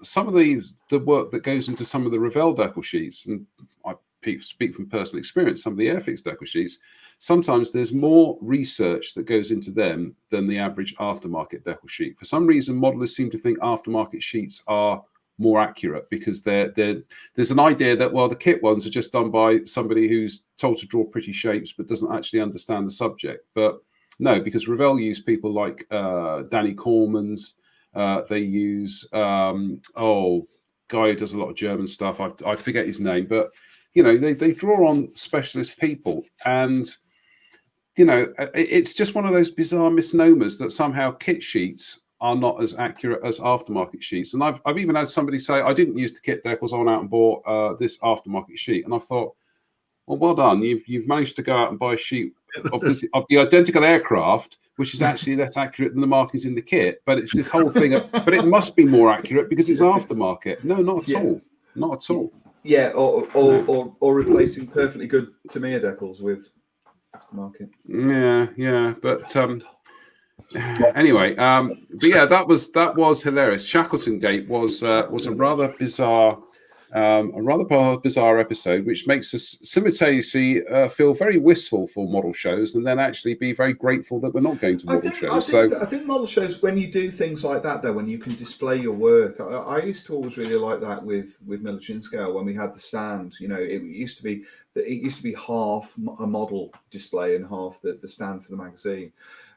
S1: some of the work that goes into some of the Revell decal sheets, and I speak from personal experience, some of the Airfix decal sheets, sometimes there's more research that goes into them than the average aftermarket decal sheet. For some reason, modelers seem to think aftermarket sheets are more accurate because there's an idea that, well, the kit ones are just done by somebody who's told to draw pretty shapes but doesn't actually understand the subject. But no, because Revell use people like Danny Cormans. They use guy who does a lot of German stuff. I forget his name, but they draw on specialist people, and it's just one of those bizarre misnomers that somehow kit sheets are not as accurate as aftermarket sheets. And I've even had somebody say, I didn't use the kit decals, I went out and bought this aftermarket sheet. And I thought, well done. You've managed to go out and buy a sheet of the identical aircraft, which is actually less accurate than the markings in the kit. But it's this whole thing but it must be more accurate because it's aftermarket. No, not at all. Not at all.
S3: Yeah, or replacing perfectly good Tamiya decals with aftermarket.
S1: Yeah. But anyway, but yeah, that was hilarious. Shackleton Gate was a rather bizarre episode, which makes us simultaneously feel very wistful for model shows, and then actually be very grateful that we're not going to model shows.
S3: I think model shows, when you do things like that, though, when you can display your work, I used to always really like that with Military in Scale when we had the stand. It used to be half a model display and half the stand for the magazine.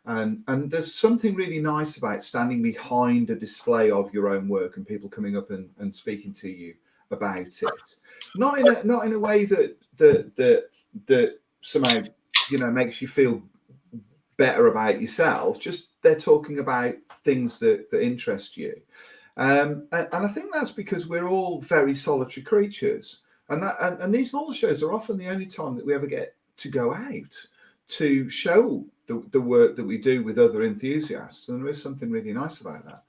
S3: And there's something really nice about standing behind a display of your own work and people coming up and speaking to you about it. Not in a way that somehow, you know, makes you feel better about yourself. Just they're talking about things that interest you. And I think that's because we're all very solitary creatures. And these knowledge shows are often the only time that we ever get to go out to show the work that we do with other enthusiasts. And there is something really nice about that.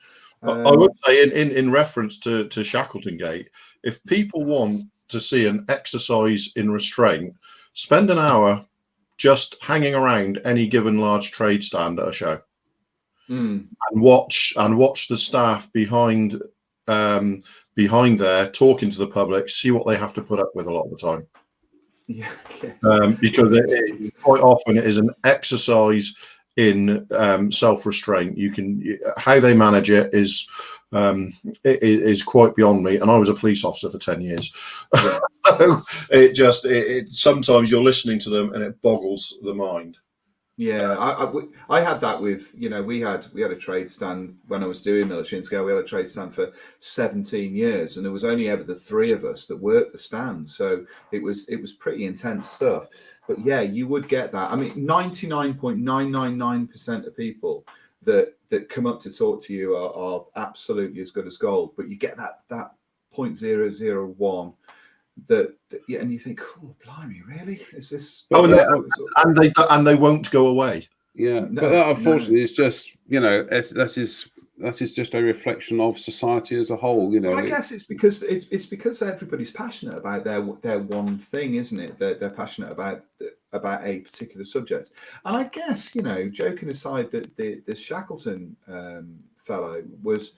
S2: I would say in reference to Shackleton Gate, if people want to see an exercise in restraint, spend an hour just hanging around any given large trade stand at a show, and watch the staff behind there talking to the public, see what they have to put up with a lot of the time.
S3: Yeah, yes.
S2: Because quite often it is an exercise in self-restraint. How they manage it is quite beyond me, and I was a police officer for 10 years. So it sometimes you're listening to them and it boggles the mind.
S3: Yeah, I had that with, you know, we had a trade stand when I was doing military and scale. We had a trade stand for 17 years, and there was only ever the three of us that worked the stand, so it was pretty intense stuff. But yeah, you would get that. I mean, 99.999% of people that come up to talk to you are absolutely as good as gold. But you get that 0.001 that yeah, and you think, oh blimey, really? Is this?
S2: Oh, and they won't go away.
S1: Yeah,
S3: No,
S1: but that unfortunately is just, you know, that is just a reflection of society as a whole. You know,
S3: well, I guess it's because everybody's passionate about their one thing, isn't it? They're passionate about a particular subject. And I guess, you know, joking aside, that the Shackleton fellow was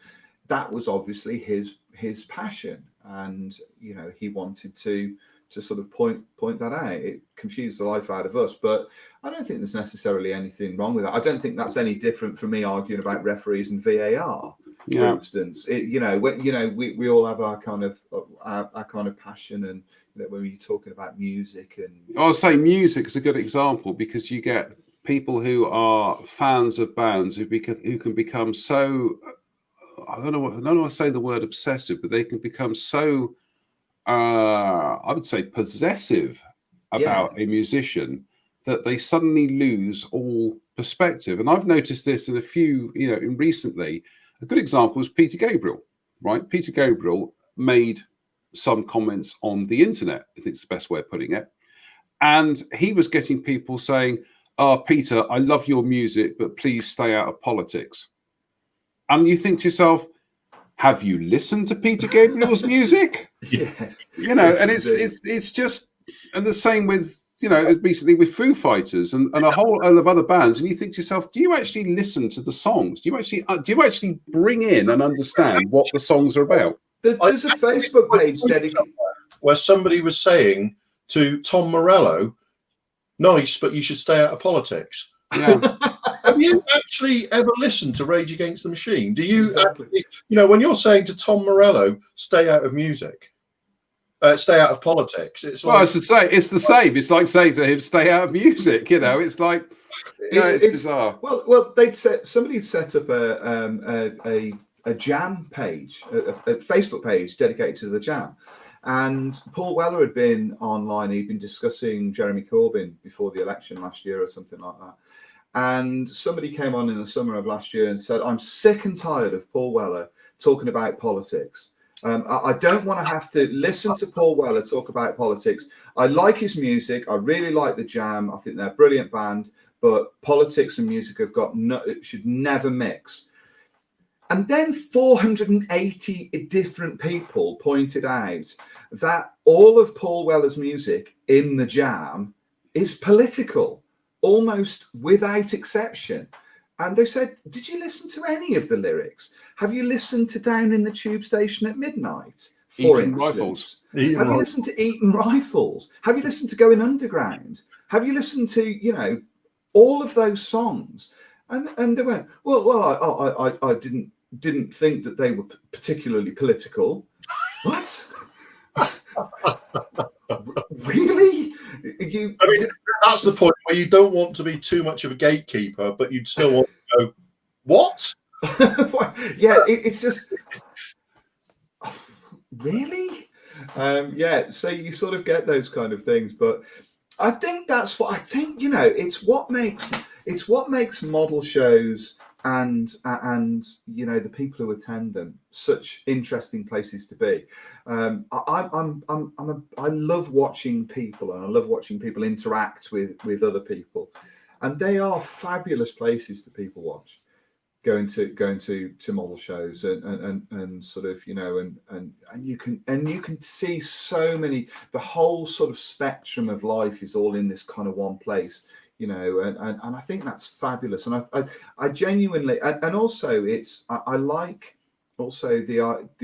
S3: obviously his passion, and you know, he wanted to sort of point that out. It confused the life out of us, but I don't think there's necessarily anything wrong with that. I don't think that's any different from me arguing about referees and VAR, for instance. We all have our kind of passion, and you know, when you're talking about music, and
S1: I'll say music is a good example, because you get people who are fans of bands who can become so, I don't know how to say the word obsessive, but they can become so I would say possessive about a musician that they suddenly lose all perspective. And I've noticed this in a few, you know, in recently. A good example is Peter Gabriel, right? Peter Gabriel made some comments on the internet, I think it's the best way of putting it. And he was getting people saying, "Oh, Peter, I love your music, but please stay out of politics." And you think to yourself, have you listened to Peter Gabriel's music?
S3: yes,
S1: You know, and it's just, and the same with, you know, recently with Foo Fighters and a whole lot of other bands. And you think to yourself, do you actually listen to the songs? Do you actually bring in and understand what the songs are about?
S3: There's a Facebook page dedicated
S2: where somebody was saying to Tom Morello, "Nice, but you should stay out of politics."
S1: Yeah.
S2: Have you actually ever listened to Rage Against the Machine? Do you,
S3: Exactly.
S2: you know, when you're saying to Tom Morello, "Stay out of music, stay out of politics," it's like,
S1: Well, it's the same. It's like saying to him, "Stay out of music." You know, it's like, you know, it's bizarre.
S3: Well, somebody set up a Jam page, a Facebook page dedicated to the Jam. And Paul Weller had been online. He'd been discussing Jeremy Corbyn before the election last year or something like that. And somebody came on in the summer of last year and said, "I'm sick and tired of Paul Weller talking about politics. I don't want to have to listen to Paul Weller talk about politics. I like his music. I really like the Jam. I think they're a brilliant band, but politics and music should never mix." And then 480 different people pointed out that all of Paul Weller's music in the Jam is political, almost without exception. And they said, "Did you listen to any of the lyrics? Have you listened to Down in the Tube Station at Midnight, for
S1: Eating
S3: instance?
S1: Rifles.
S3: Have you listened to Eating Rifles? Have you listened to Going Underground? Have you listened to, you know, all of those songs?" And they went, well, I didn't think that they were particularly political. What? Really?
S2: I mean, that's the point where you don't want to be too much of a gatekeeper, but you'd still want to go, what?
S3: Yeah, it's just, really? Yeah, so you sort of get those kind of things, but I think that's what I think. You know, it's what makes model shows and you know the people who attend them such interesting places to be. I love watching people, and I love watching people interact with other people, and they are fabulous places that people watch. Going to model shows and sort of, you know, and you can see so many, the whole sort of spectrum of life is all in this kind of one place, you know, and I think that's fabulous. And I genuinely, and also I like also the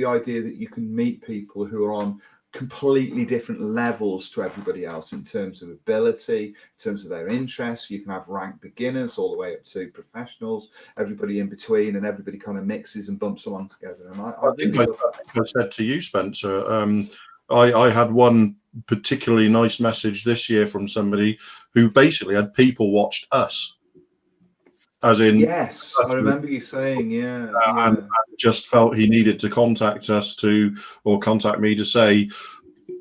S3: idea that you can meet people who are on completely different levels to everybody else in terms of ability, in terms of their interests. You can have ranked beginners all the way up to professionals, everybody in between, and everybody kind of mixes and bumps along together. And I think
S2: I said to you, Spencer, I had one particularly nice message this year from somebody who basically had people watched us. As in,
S3: yes, I remember you saying, yeah.
S2: And just felt he needed to contact me to say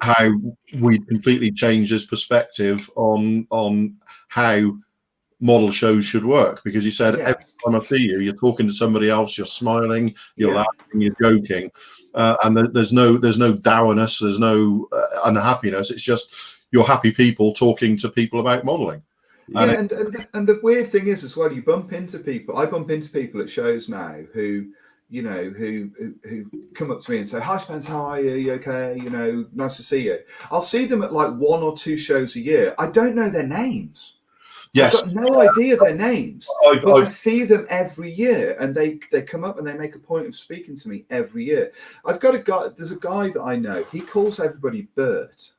S2: how we completely changed his perspective on how model shows should work. Because he said, every time I see you, you're talking to somebody else, you're smiling, you're laughing, you're joking, and there's no dourness, there's no unhappiness. It's just you're happy people talking to people about modeling.
S3: Yeah, and the weird thing is as well, you bump into people. I bump into people at shows now who, you know, who come up to me and say, "Hi, Spence, how are you? You okay? You know, nice to see you." I'll see them at like 1 or 2 shows a year. I don't know their names.
S2: Yes,
S3: I've got no idea their names, but I see them every year, and they come up and they make a point of speaking to me every year. I've got a guy. There's a guy that I know. He calls everybody Bert.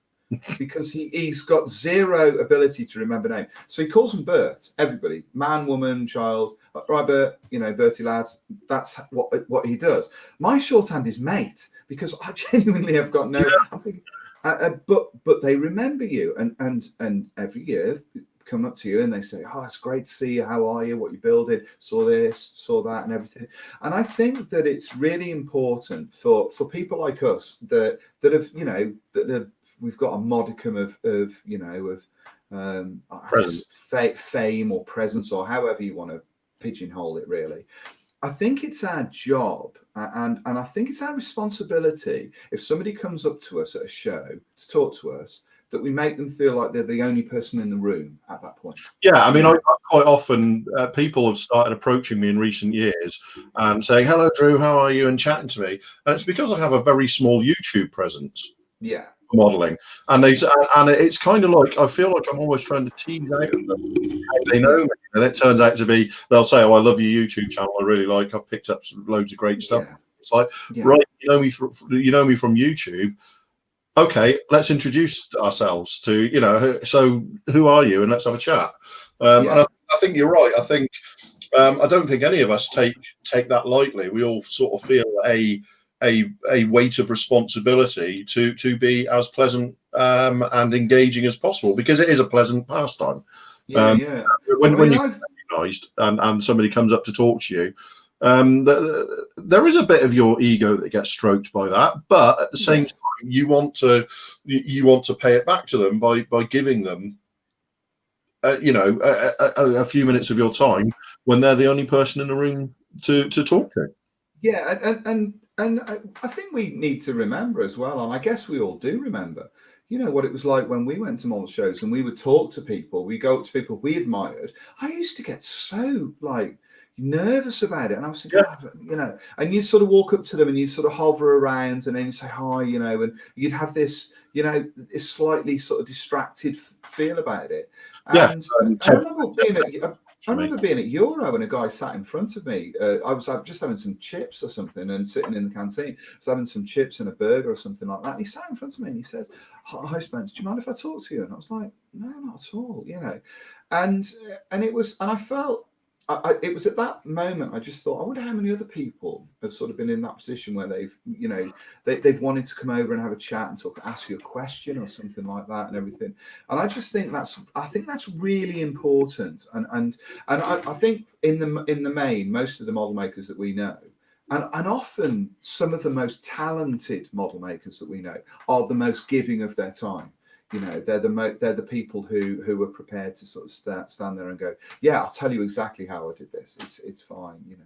S3: Because he's got zero ability to remember names. So he calls them Bert, everybody, man, woman, child. Right, Bert, you know, Bertie lads, that's what he does. My shorthand is mate, because I genuinely have got no, I'm thinking, but they remember you, and every year come up to you and they say, "Oh, it's great to see you, how are you, what you building, saw this, saw that," and everything. And I think that it's really important for people like us that have, you know, that have, we've got a modicum of you know, of fame or presence, or however you want to pigeonhole it, really. I think it's our job, and I think it's our responsibility, if somebody comes up to us at a show to talk to us, that we make them feel like they're the only person in the room at that point.
S2: Yeah, I mean, I quite often, people have started approaching me in recent years and saying, "Hello, Drew, how are you?" and chatting to me. And it's because I have a very small YouTube presence.
S3: Yeah.
S2: Modeling, and it's kind of like, I feel like I'm always trying to tease out of them how they know me, and it turns out to be, they'll say, "Oh, I love your YouTube channel, I really like, I've picked up loads of great stuff." It's like, right, you know me from YouTube. Okay, let's introduce ourselves to, you know, so who are you, and let's have a chat. And I think you're right. I think I don't think any of us take that lightly. We all sort of feel a weight of responsibility to be as pleasant and engaging as possible, because it is a pleasant pastime. When you're recognized and somebody comes up to talk to you, there is a bit of your ego that gets stroked by that, but at the same time, you want to pay it back to them by giving them you know, a few minutes of your time when they're the only person in the room to talk to.
S3: Yeah, and I think we need to remember as well, and I guess we all do remember, you know, what it was like when we went to model shows and we would talk to people, we go up to people we admired. I used to get so like nervous about it, and I was thinking, you know, and you sort of walk up to them and you sort of hover around and then you say hi, you know, and you'd have this, you know, this slightly sort of distracted feel about it. And I remember being at Euro and a guy sat in front of me. I was just having some chips or something and sitting in the canteen. I was having some chips and a burger or something like that. And he sat in front of me and he says, "Hi, Spence, do you mind if I talk to you?" And I was like, "No, not at all," you know. And it was, and I felt, it was at that moment I just thought, I wonder how many other people have sort of been in that position where they've, you know, they've wanted to come over and have a chat and talk, ask you a question or something like that and everything. And I just think that's really important. And I think in the main, most of the model makers that we know And often some of the most talented model makers that we know are the most giving of their time. You know, they're the people who are prepared to sort of stand there and go, yeah, I'll tell you exactly how I did this. It's fine, you know.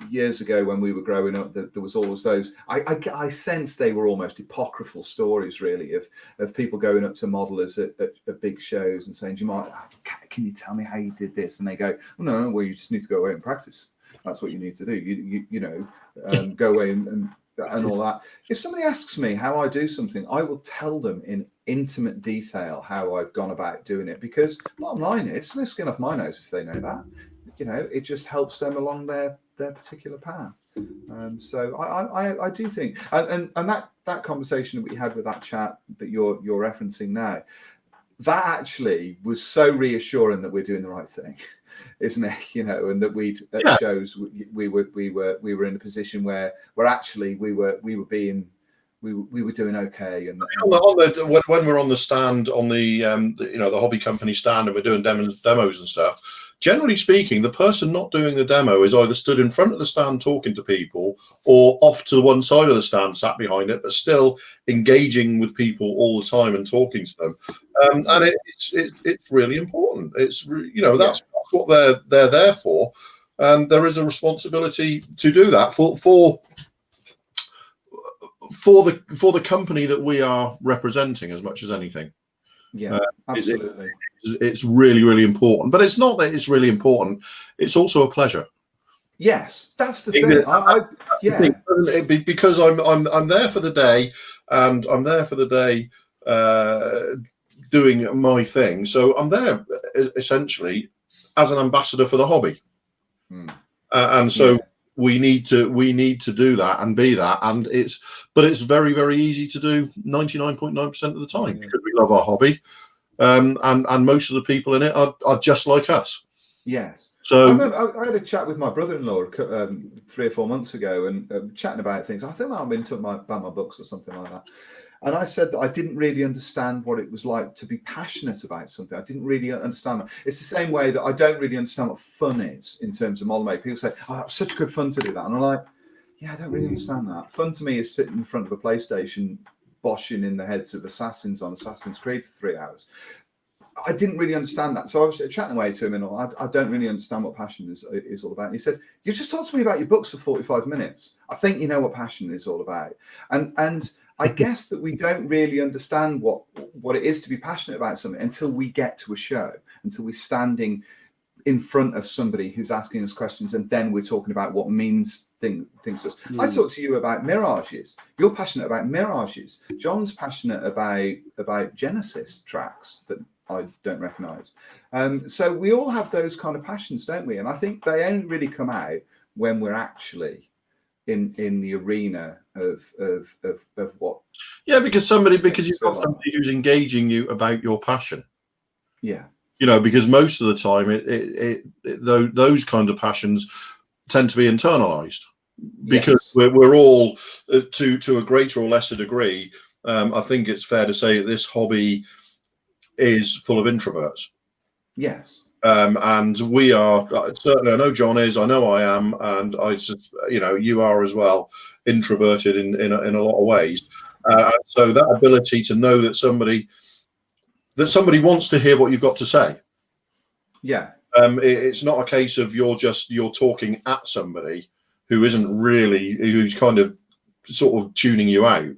S3: Years ago when we were growing up, there was always those. I sensed they were almost apocryphal stories, really, of people going up to modelers at big shows and saying, can you tell me how you did this? And they go, oh, no, well, you just need to go away and practice. That's what you need to do. You know, go away and all that. If somebody asks me how I do something, I will tell them in intimate detail how I've gone about doing it, because bottom line is, no skin off my nose if they know that. You know, it just helps them along their particular path. So I do think, and that conversation that we had with that chat that you're referencing now, that actually was so reassuring that we're doing the right thing, isn't it? You know, and that at shows we were in a position where actually we were doing okay. And
S2: when we're on the stand on the you know, the hobby company stand, and we're doing demos and stuff, generally speaking, the person not doing the demo is either stood in front of the stand talking to people, or off to one side of the stand, sat behind it, but still engaging with people all the time and talking to them. And it's really important. It's, you know, that's what they're there for, and there is a responsibility to do that for the company that we are representing as much as anything.
S3: Yeah, absolutely.
S2: It's really, really important. But it's not that it's really important. It's also a pleasure.
S3: Yes, that's the thing.
S2: Because I'm there for the day, and I'm there for the day doing my thing. So I'm there essentially as an ambassador for the hobby, and so we need to do that and be that. And it's very, very easy to do 99.9% of the time, because we love our hobby, and most of the people in it are just like us.
S3: Yes.
S2: So
S3: I had a chat with my brother-in-law 3 or 4 months ago, and chatting about things. I think I've been talking about my books or something like that. And I said that I didn't really understand what it was like to be passionate about something. I didn't really understand it. It's the same way that I don't really understand what fun is in terms of model making. People say, oh, that was such good fun to do that. And I'm like, yeah, I don't really understand that. Fun to me is sitting in front of a PlayStation, boshing in the heads of assassins on Assassin's Creed for 3 hours. I didn't really understand that. So I was chatting away to him, and I don't really understand what passion is all about. And he said, you just talked to me about your books for 45 minutes. I think you know what passion is all about. And I guess that we don't really understand what it is to be passionate about something until we get to a show, until we're standing in front of somebody who's asking us questions, and then we're talking about what means things to us. I talked to you about mirages. You're passionate about mirages. John's passionate about Genesis tracks that I don't recognise. So we all have those kind of passions, don't we? And I think they only really come out when we're actually in the arena of what. Yeah,
S2: because you've got somebody who's engaging you about your passion.
S3: Yeah.
S2: You know, because most of the time, those kind of passions tend to be internalized, because we're all to a greater or lesser degree. I think it's fair to say that this hobby is full of introverts.
S3: Yes.
S2: And we are, certainly, I know John is, I know I am, and I just, you know, you are as well, introverted in a lot of ways. So that ability to know that somebody wants to hear what you've got to say.
S3: Yeah.
S2: It's not a case of you're talking at somebody who's kind of sort of tuning you out.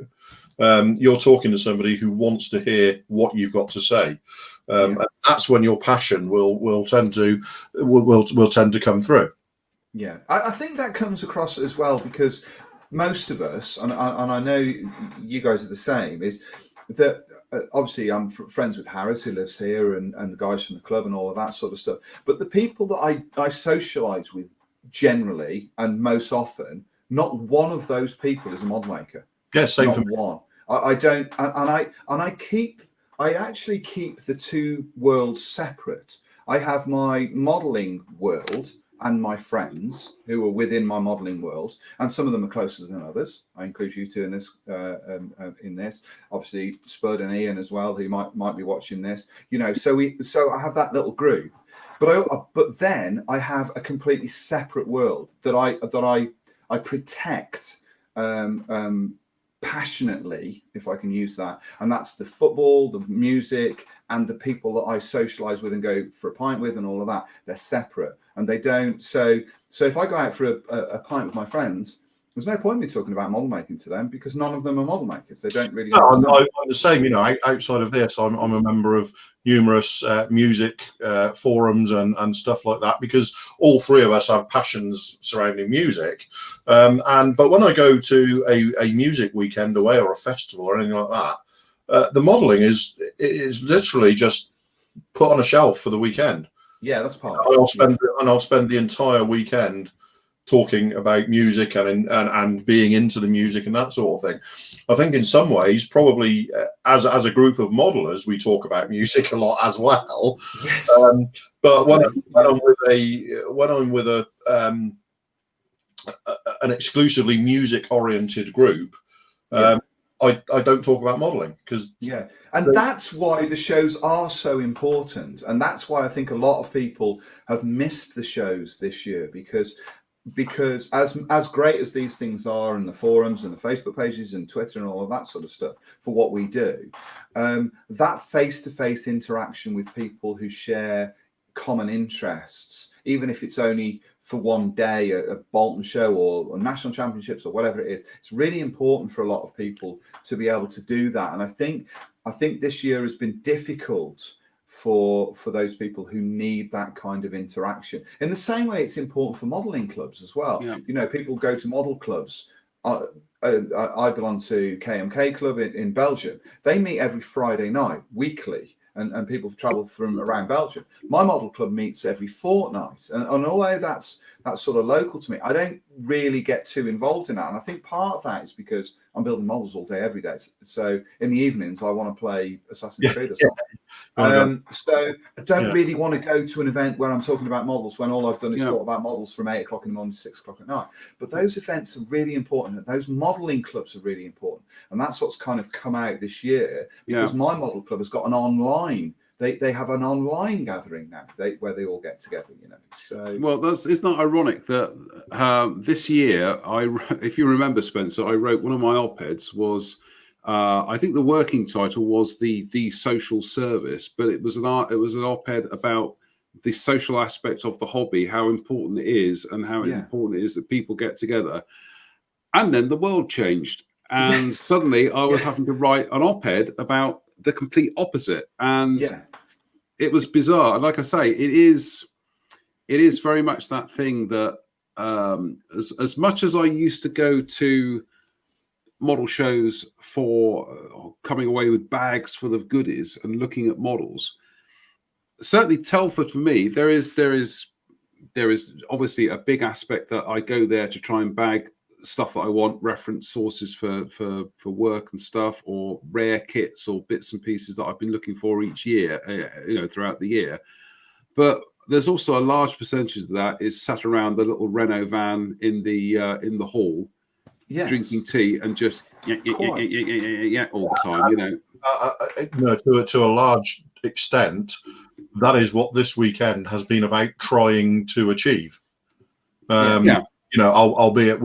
S2: You're talking to somebody who wants to hear what you've got to say. And that's when your passion will tend to come through.
S3: Yeah, I think that comes across as well, because most of us, and I know you guys are the same, is that obviously I'm friends with Harris, who lives here, and the guys from the club and all of that sort of stuff. But the people that I socialise with generally and most often, not one of those people is a mod maker.
S2: Yes, same for me.
S3: One. I don't, I actually keep the two worlds separate. I have my modelling world and my friends who are within my modelling world, and some of them are closer than others. I include you two in this. Obviously, Spud and Ian as well, who might be watching this. You know, so I have that little group, but then I have a completely separate world that I protect passionately, if I can use that, and that's the football, the music, and the people that I socialise with and go for a pint with, and all of that. They're separate, and they don't. So if I go out for a pint with my friends, there's no point in me talking about model making to them because none of them are model makers. They don't really.
S2: No,
S3: understand.
S2: I'm the same. You know, outside of this, I'm a member of numerous music forums and stuff like that because all three of us have passions surrounding music. But when I go to a music weekend away or a festival or anything like that, the modelling is literally just put on a shelf for the weekend.
S3: Yeah, that's part.
S2: I'll spend the entire weekend talking about music and being into the music and that sort of thing. I think in some ways, probably as a group of modelers, we talk about music a lot as well.
S3: Yes.
S2: But when I'm with an exclusively music-oriented group, I don't talk about modelling because
S3: and that's why the shows are so important, and that's why I think a lot of people have missed the shows this year because as great as these things are, and the forums and the Facebook pages and Twitter and all of that sort of stuff for what we do, that face-to-face interaction with people who share common interests, even if it's only for one day, a Bolton show or national championships or whatever it is, it's really important for a lot of people to be able to do that. And I think this year has been difficult for those people who need that kind of interaction. In the same way, it's important for modelling clubs as well.
S1: Yeah.
S3: You know, people go to model clubs. I belong to KMK Club in Belgium. They meet every Friday night, weekly, and people travel from around Belgium. My model club meets every fortnight. And although that's sort of local to me, I don't really get too involved in that. And I think part of that is because I'm building models all day, every day. So in the evenings, I want to play Assassin's Creed or something. So I don't really want to go to an event where I'm talking about models when all I've done is thought about models from 8 o'clock in the morning to 6 o'clock at night. But those events are really important. Those modelling clubs are really important. And that's what's kind of come out this year because my model club has got an online. They have an online gathering now where they all get together, you know. So
S1: it's not ironic that this year, if you remember, Spencer, I wrote one of my op-eds was I think the working title was the social service, but it was an op-ed about the social aspect of the hobby, how important it is, and how important it is that people get together. And then the world changed, and suddenly I was having to write an op-ed about the complete opposite, and it was bizarre. And like I say, it is very much that thing that as much as I used to go to model shows for coming away with bags full of goodies and looking at models, certainly Telford for me, there is obviously a big aspect that I go there to try and bag stuff that I want, reference sources for work and stuff, or rare kits or bits and pieces that I've been looking for each year, throughout the year. But there's also a large percentage of that is sat around the little Renault van in the hall, drinking tea and just all the time,
S2: to a large extent, that is what this weekend has been about trying to achieve. Albeit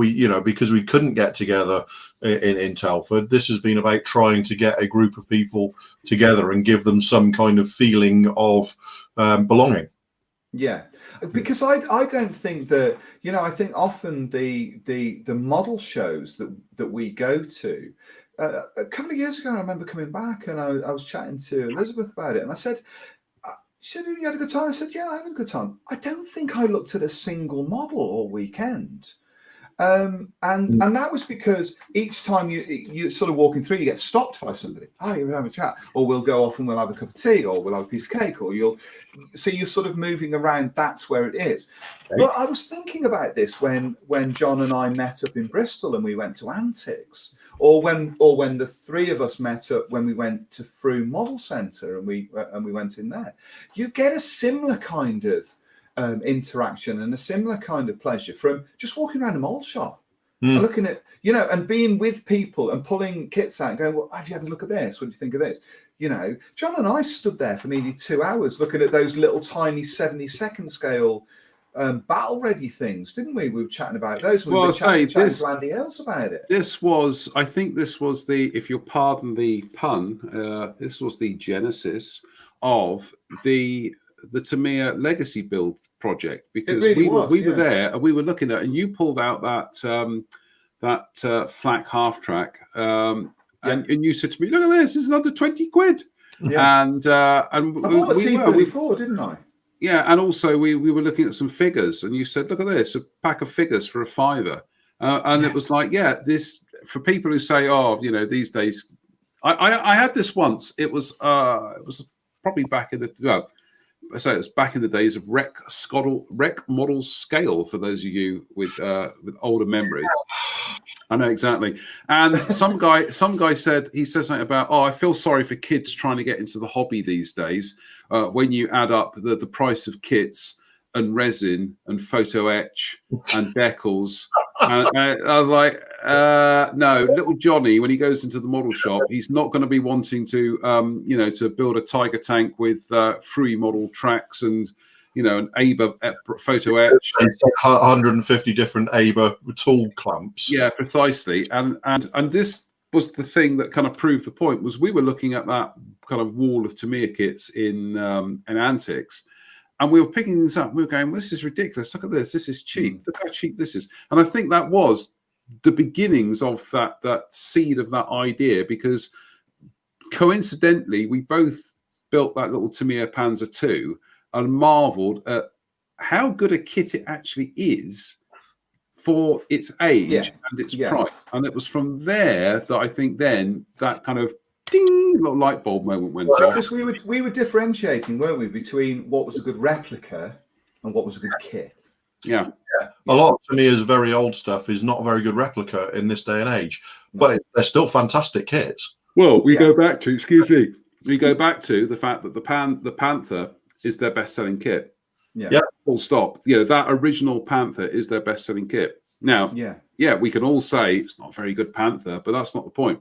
S2: because we couldn't get together in Telford, this has been about trying to get a group of people together and give them some kind of feeling of belonging.
S3: Yeah, because I don't think that, I think often the model shows that we go to, a couple of years ago, I remember coming back and I was chatting to Elizabeth about it, and I said, she said, you had a good time? I said, yeah, I had a good time. I don't think I looked at a single model all weekend. And that was because each time you sort of walking through, you get stopped by somebody. Oh, you'll have a chat, or we'll go off and we'll have a cup of tea, or we'll have a piece of cake, or you're sort of moving around. That's where it is. Okay. But I was thinking about this when John and I met up in Bristol and we went to Antics, or when the three of us met up when we went to Frew Model Centre and we went in there. You get a similar kind of interaction and a similar kind of pleasure from just walking around a model shop. And looking at, you know, and being with people and pulling kits out and going, well, have you had a look at this? What do you think of this? You know, John and I stood there for nearly 2 hours looking at those little tiny 70-second scale battle ready things, didn't we? We were chatting about those.
S1: Well,
S3: chatting to Andy else about it.
S1: I think this was the, if you'll pardon the pun, this was the genesis of the Tamiya legacy build project, because
S3: really
S1: we were there and we were looking at, and you pulled out that flak half track, and you said to me, "Look at this! This is under 20 quid."
S3: Yeah.
S1: And
S3: I bought a T34, didn't I?
S1: Yeah, and also we were looking at some figures, and you said, "Look at this! A pack of figures for £5." And it was like, yeah, this, for people who say, "Oh, you know, these days," I had this once. It was probably back in the I say it was back in the days of rec model scale, for those of you with older memories. I know exactly. And some guy said, he said something about, "Oh, I feel sorry for kids trying to get into the hobby these days. When you add up the price of kits and resin and photo etch and decals." And I was like, no, little Johnny, when he goes into the model shop, he's not going to be wanting to, to build a Tiger tank with free model tracks and, you know, an Aber photo etch.
S2: 150 different Aber tool clamps.
S1: Yeah, precisely. And this was the thing that kind of proved the point, was we were looking at that kind of wall of Tamiya kits in Antiques. And we were picking these up. We were going, "This is ridiculous. Look at this. This is cheap. Look how cheap this is." And I think that was the beginnings of that seed of that idea, because coincidentally, we both built that little Tamiya Panzer II and marveled at how good a kit it actually is for its age and its price. And it was from there that I think then that kind of ding, little light bulb moment went off.
S3: Because we were differentiating, weren't we, between what was a good replica and what was a good kit.
S1: Yeah.
S2: A lot of Tamiya's very old stuff is not a very good replica in this day and age, but they're still fantastic kits.
S1: Well, we go back to, we go back to the fact that the Panther is their best-selling kit.
S3: Yeah.
S1: Full stop. You know, that original Panther is their best-selling kit. Now, we can all say it's not a very good Panther, but that's not the point.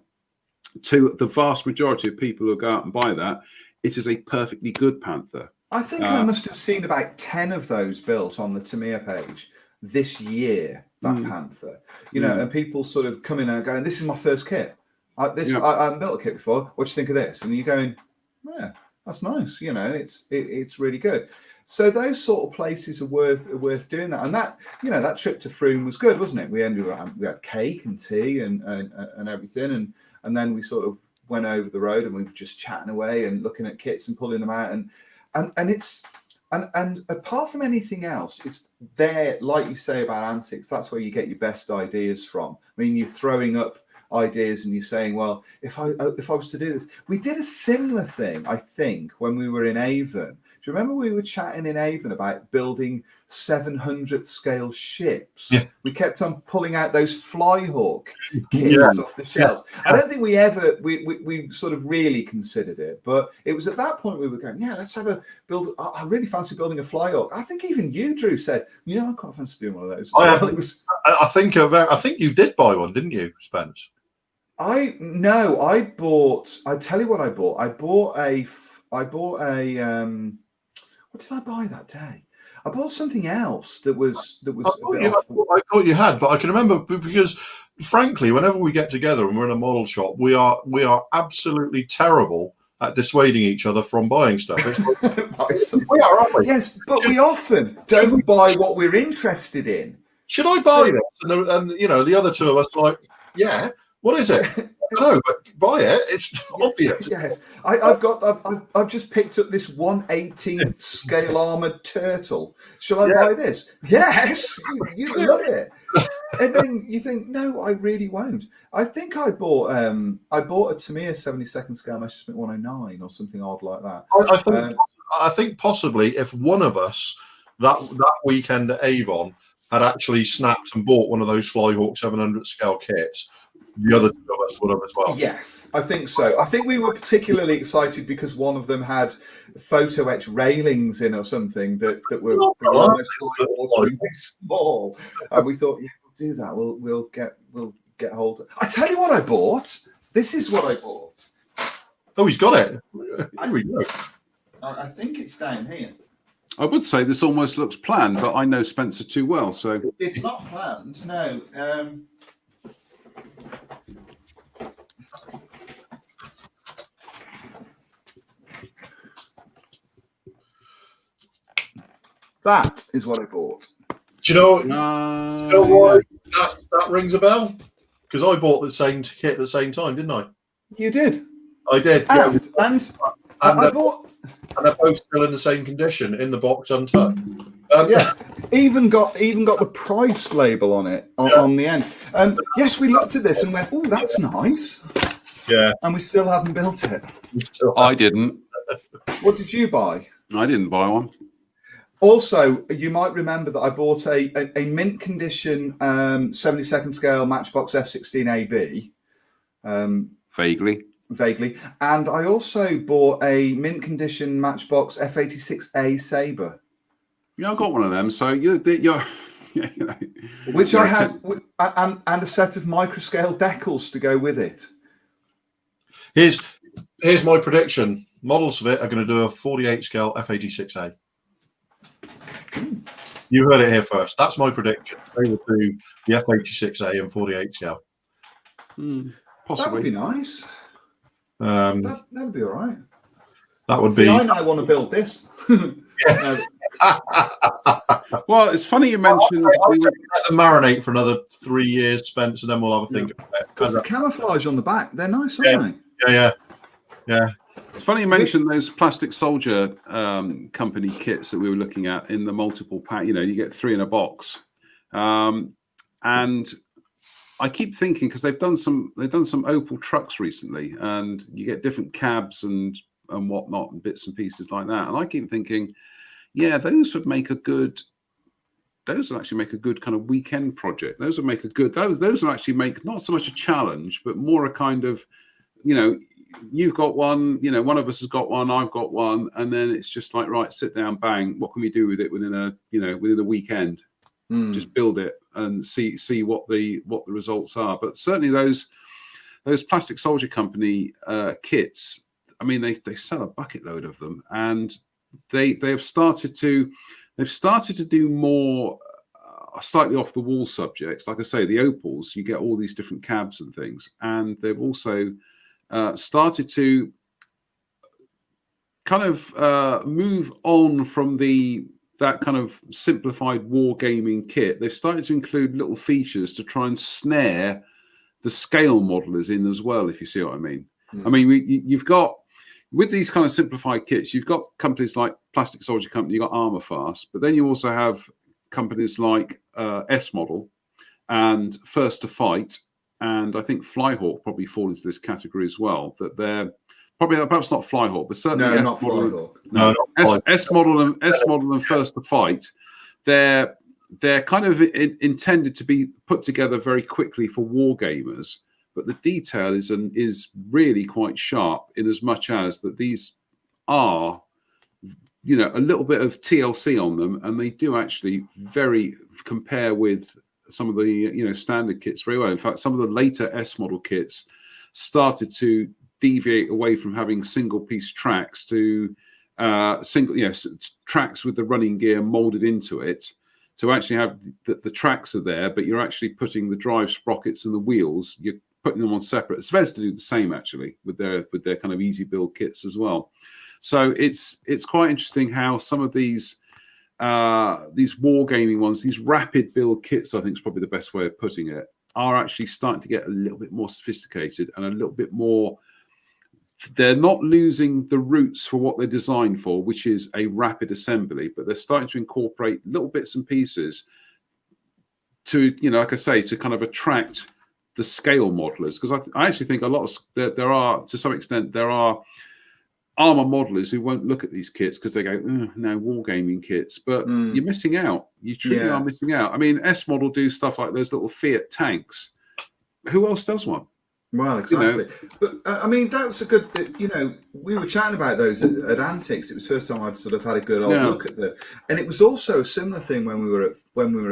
S1: To the vast majority of people who go out and buy that, it is a perfectly good Panther.
S3: I think I must have seen about 10 of those built on the Tamiya page this year, that Panther. You know, and people sort of come in and going, "This is my first kit. I haven't built a kit before. What do you think of this?" And you're going, "Yeah, that's nice. You know, it's really good." So those sort of places are worth doing that. And that, you know, that trip to Frome was good, wasn't it? We had cake and tea and everything, and then we sort of went over the road and we were just chatting away and looking at kits and pulling them out, and apart from anything else, it's there, like you say about Antiques, that's where you get your best ideas from. I mean, you're throwing up ideas and you're saying, well, if I was to do this, we did a similar thing, I think, when we were in Avon. Do you remember we were chatting in Avon about building 700 scale ships?
S2: Yeah.
S3: We kept on pulling out those Flyhawk kits off the shelves. I don't think we ever we sort of really considered it, but it was at that point we were going, let's have a build. I really fancy building a Flyhawk. I think even you, Drew, said, I quite fancy doing one of those.
S2: I think you did buy one, didn't you, Spence?
S3: I tell you what I bought. I bought a what did I buy that day? I bought something else that was a bit off.
S2: I thought you had, but I can remember because, frankly, whenever we get together and we're in a model shop, we are absolutely terrible at dissuading each other from buying stuff.
S3: We are, aren't we? Yes, but we often don't buy what we're interested in.
S2: Should I buy this? And the other two of us are like, yeah. What is it? I don't know, but buy it. It's obvious.
S3: Yes, I've just picked up this 1/18th scale armored turtle. Shall I buy this? Yes, you love it. And then you think, no, I really won't. I think I bought a Tamiya 72nd scale Messerschmitt 109 or something odd like that.
S2: I think possibly if one of us that weekend at Avon had actually snapped and bought one of those Flyhawk 700 scale kits, the other two of us would have as well.
S3: Yes, I think so. I think we were particularly excited because one of them had photo etch railings in or something that were almost small, and we thought, do that. We'll get hold of. I tell you what I bought. This is what I bought.
S2: Oh, he's got it. Here we go.
S3: I think it's down here.
S1: I would say this almost looks planned, but I know Spencer too well, so
S3: It's not planned. No. That is what I bought.
S2: Do you know why that rings a bell? Because I bought the same kit at the same time, didn't I?
S3: You did.
S2: I did.
S3: And I
S2: they're,
S3: bought.
S2: and they're both still in the same condition in the box untouched.
S3: Yeah, even got the price label on it on the end. Yes, we looked at this and went, "Oh, that's nice."
S2: Yeah,
S3: and we still haven't built it.
S1: I didn't.
S3: What did you buy?
S1: I didn't buy one.
S3: Also, you might remember that I bought a mint condition 72nd scale Matchbox F16AB. Vaguely. And I also bought a mint condition Matchbox F86A Sabre.
S1: Yeah, I got one of them. So you're
S3: which I had, and a set of microscale decals to go with it.
S2: Here's my prediction. Models of it are going to do a 48 scale F86A. You heard it here first. That's my prediction. They will do the F86A and 48 scale.
S1: Possibly.
S3: That would be nice. That would be all right.
S2: That would be.
S3: I want to build this.
S1: Well, it's funny you mentioned.
S2: I'll let them marinate for another 3 years, Spence, and then we'll have a think about it.
S3: Because the camouflage on the back, they're nice, aren't
S2: they? Yeah.
S1: It's funny you mentioned those Plastic Soldier company kits that we were looking at in the multiple pack. You get 3 in a box, and I keep thinking because they've done some Opel trucks recently, and you get different cabs and whatnot and bits and pieces like that. And I keep thinking, yeah, those would actually make a good kind of weekend project. Those would make a good. Those would actually make not so much a challenge, but more a kind of, you've got one, one of us has got one, I've got one, and then it's just like, right, sit down, bang. What can we do with it within a weekend? Just build it and see what the results are. But certainly those Plastic Soldier Company kits, I mean, they sell a bucket load of them, and they've started to do more slightly off the wall subjects. Like I say, the Opals, you get all these different cabs and things, and they've also started to kind of move on from that kind of simplified wargaming kit. They've started to include little features to try and snare the scale modelers in as well, if you see what I mean. I mean, you've got, with these kind of simplified kits, you've got companies like Plastic Soldier Company, you've got Armourfast, but then you also have companies like S Model and First to Fight, and I think Flyhawk probably fall into this category as well, that they're probably, perhaps not Flyhawk, but certainly
S3: not Flyhawk.
S1: S Model and First to Fight, they're kind of intended to be put together very quickly for war gamers, but the detail is really quite sharp, in as much as that these are, a little bit of TLC on them, and they do actually very compare with some of the standard kits very well. In fact, some of the later S model kits started to deviate away from having single piece tracks to tracks with the running gear molded into it, to actually have the tracks are there, but you're actually putting the drive sprockets and the wheels, you're putting them on separate. Svez to do the same actually with their kind of easy build kits as well. So it's quite interesting how some of these wargaming ones, these rapid build kits, I think is probably the best way of putting it, are actually starting to get a little bit more sophisticated and a little bit more. They're not losing the roots for what they're designed for, which is a rapid assembly, but they're starting to incorporate little bits and pieces to, like I say, to kind of attract the scale modelers. Because I actually think a lot of there are, to some extent, there are armor modelers who won't look at these kits because they go, no, wargaming kits. But you're missing out. You truly are missing out. I mean, S Model do stuff like those little Fiat tanks. Who else does one?
S3: Well, exactly. But I mean, that's a good. We were chatting about those at Antiques. It was the first time I'd sort of had a good old look at them, and it was also a similar thing when we were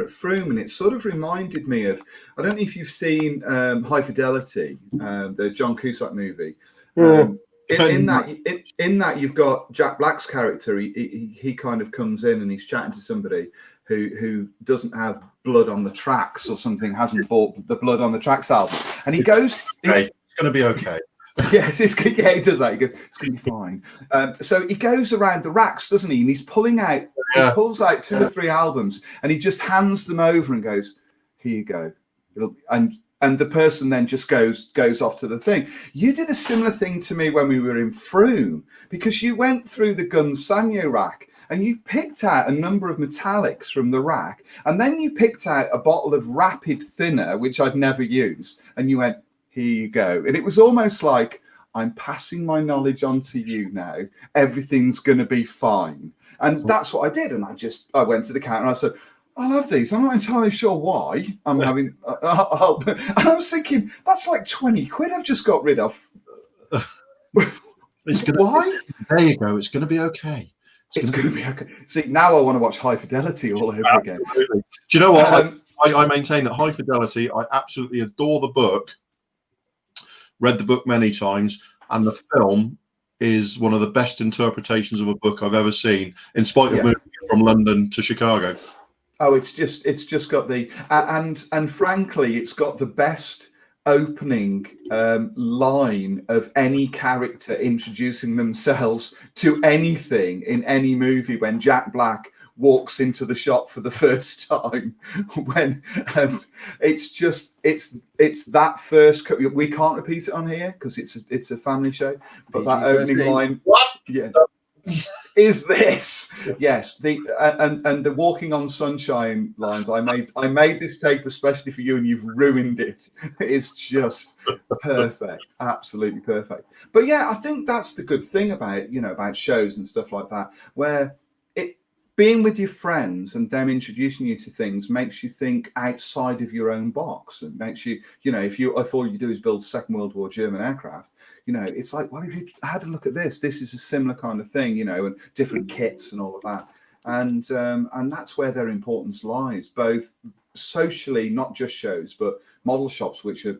S3: at Frome, and it sort of reminded me of. I don't know if you've seen High Fidelity, the John Cusack movie. In that you've got Jack Black's character. He kind of comes in and he's chatting to somebody who doesn't have blood on the tracks or something, hasn't bought the Blood on the Tracks album, and he goes,
S2: "Okay, it's going to be okay."
S3: Yes, he does that. He goes, "It's going to be fine." So he goes around the racks, doesn't he? And he's pulling out, he pulls out 2 or 3 albums, and he just hands them over and goes, "Here you go." And the person then just goes off to the thing. You did a similar thing to me when we were in Frome, because you went through the Guns Sanyo rack and you picked out a number of metallics from the rack, and then you picked out a bottle of Rapid Thinner, which I'd never used, and you went, "Here you go." And it was almost like, I'm passing my knowledge on to you now. Everything's going to be fine. And that's what I did. And I went to the counter and I said, "I love these. I'm not entirely sure why I'm having." And I was thinking, that's like 20 quid I've just got rid of. Why?
S2: There you go. It's going to be okay.
S3: It's going to be okay. See, now I want to watch High Fidelity all over again.
S2: Do you know what? I maintain that High Fidelity, I absolutely adore the book, read the book many times, and the film is one of the best interpretations of a book I've ever seen, in spite of moving from London to Chicago.
S3: Oh, it's just got the and frankly, it's got the best opening line of any character introducing themselves to anything in any movie when Jack Black walks into the shop for the first time. And it's that first. We can't repeat it on here because it's a family show. But that opening line, is this? Yes, and the Walking on Sunshine lines. I made this tape especially for you, and you've ruined it. It's just perfect, absolutely perfect. But yeah, I think that's the good thing about shows and stuff like that, where being with your friends and them introducing you to things makes you think outside of your own box, and makes you, if all you do is build Second World War German aircraft, it's like, well, if you had a look at this is a similar kind of thing, and different kits and all of that. And that's where their importance lies, both socially, not just shows, but model shops, which are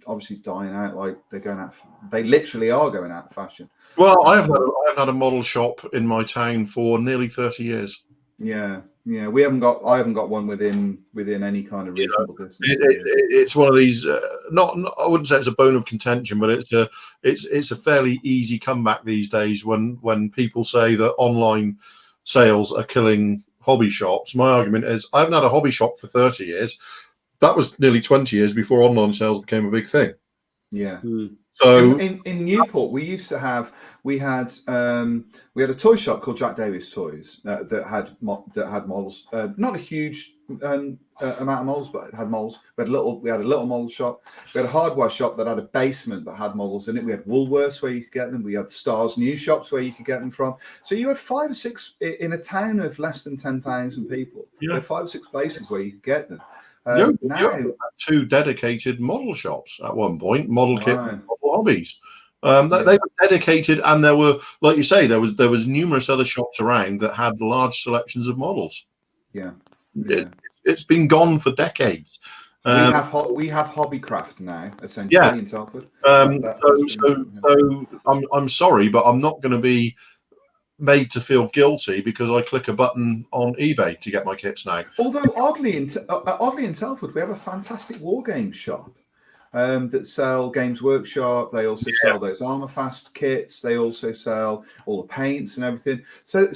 S3: obviously dying out, like they literally are going out of fashion.
S2: Well, I haven't had a model shop in my town for nearly 30 years.
S3: Yeah. I haven't got one within any kind of reasonable distance.
S2: It's one of these. Not I wouldn't say it's a bone of contention, but it's a fairly easy comeback these days when people say that online sales are killing hobby shops. My argument is I haven't had a hobby shop for 30 years. That was nearly 20 years before online sales became a big thing.
S3: Yeah.
S2: So
S3: in Newport, we had a toy shop called Jack Davis Toys that had models. Not a huge amount of models, but it had models. We had a little model shop. We had a hardware shop that had a basement that had models in it. We had Woolworths where you could get them. We had Stars New shops where you could get them from. So you had 5 or 6 in a town of less than 10,000 people. You had 5 or 6 places where you could get them. Now
S2: 2 dedicated model shops at one point, model kit, model hobbies. They were dedicated, and there were, like you say, there was numerous other shops around that had large selections of models. It's been gone for decades.
S3: We have Hobbycraft now, essentially, in Telford.
S2: So I'm sorry, but I'm not going to be made to feel guilty because I click a button on eBay to get my kits now.
S3: Although oddly in Telford, we have a fantastic war games shop that sell Games Workshop. They also sell those Armorfast kits. They also sell all the paints and everything. So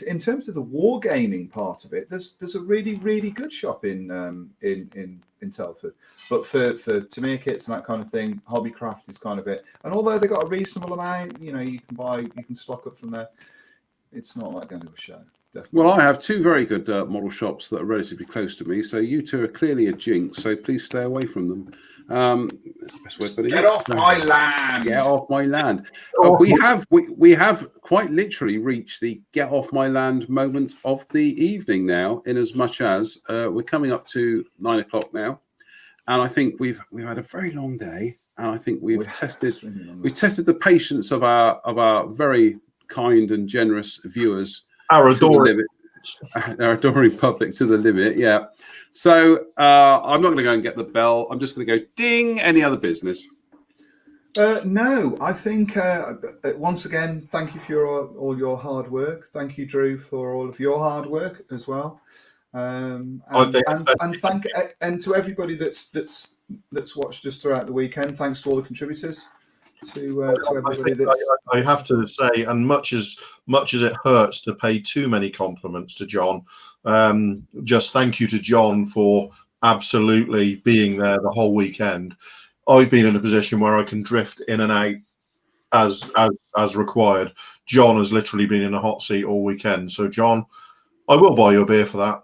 S3: in terms of the wargaming part of it, there's a really, really good shop in Telford. But for Tamiya kits and that kind of thing, Hobbycraft is kind of it. And although they got a reasonable amount, you can stock up from there. It's not like going to a show. Definitely.
S4: Well, I have 2 very good model shops that are relatively close to me. So you 2 are clearly a jinx. So please stay away from them. That's the best way of putting it.
S3: Get off my land.
S4: Get off my land. We have quite literally reached the get off my land moment of the evening now, in as much as we're coming up to 9 o'clock now, and I think we've had a very long day. and I think we've
S3: We-
S4: tested the patience of our very kind and generous viewers
S2: Our
S4: to the
S2: adoring
S4: limit, our adoring public to the limit. Yeah. So I'm not going to go and get the bell. I'm just going to go ding. Any other business?
S3: No, I think once again, thank you for all your hard work. Thank you, Drew, for all of your hard work as well. And to everybody that's watched us throughout the weekend. Thanks to all the contributors. To everybody
S2: I have to say, and much as it hurts to pay too many compliments to John, just thank you to John for absolutely being there the whole weekend. I've been in a position where I can drift in and out as required. John has literally been in a hot seat all weekend. So, John, I will buy you a beer for that.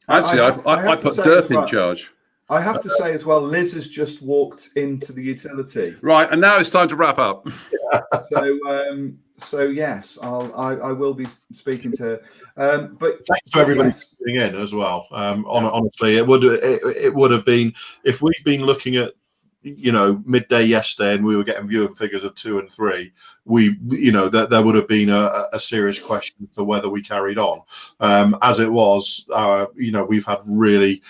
S4: Actually, I put Dirk in charge.
S3: I have to say as well, Liz has just walked into the utility.
S4: Right, and now it's time to wrap up.
S3: So yes, I will be speaking to her. But
S2: thanks to everybody for tuning in as well. Honestly, it would have been, if we'd been looking at midday yesterday and we were getting viewing figures of 2 and 3, there would have been a serious question as to whether we carried on. As it was, we've had really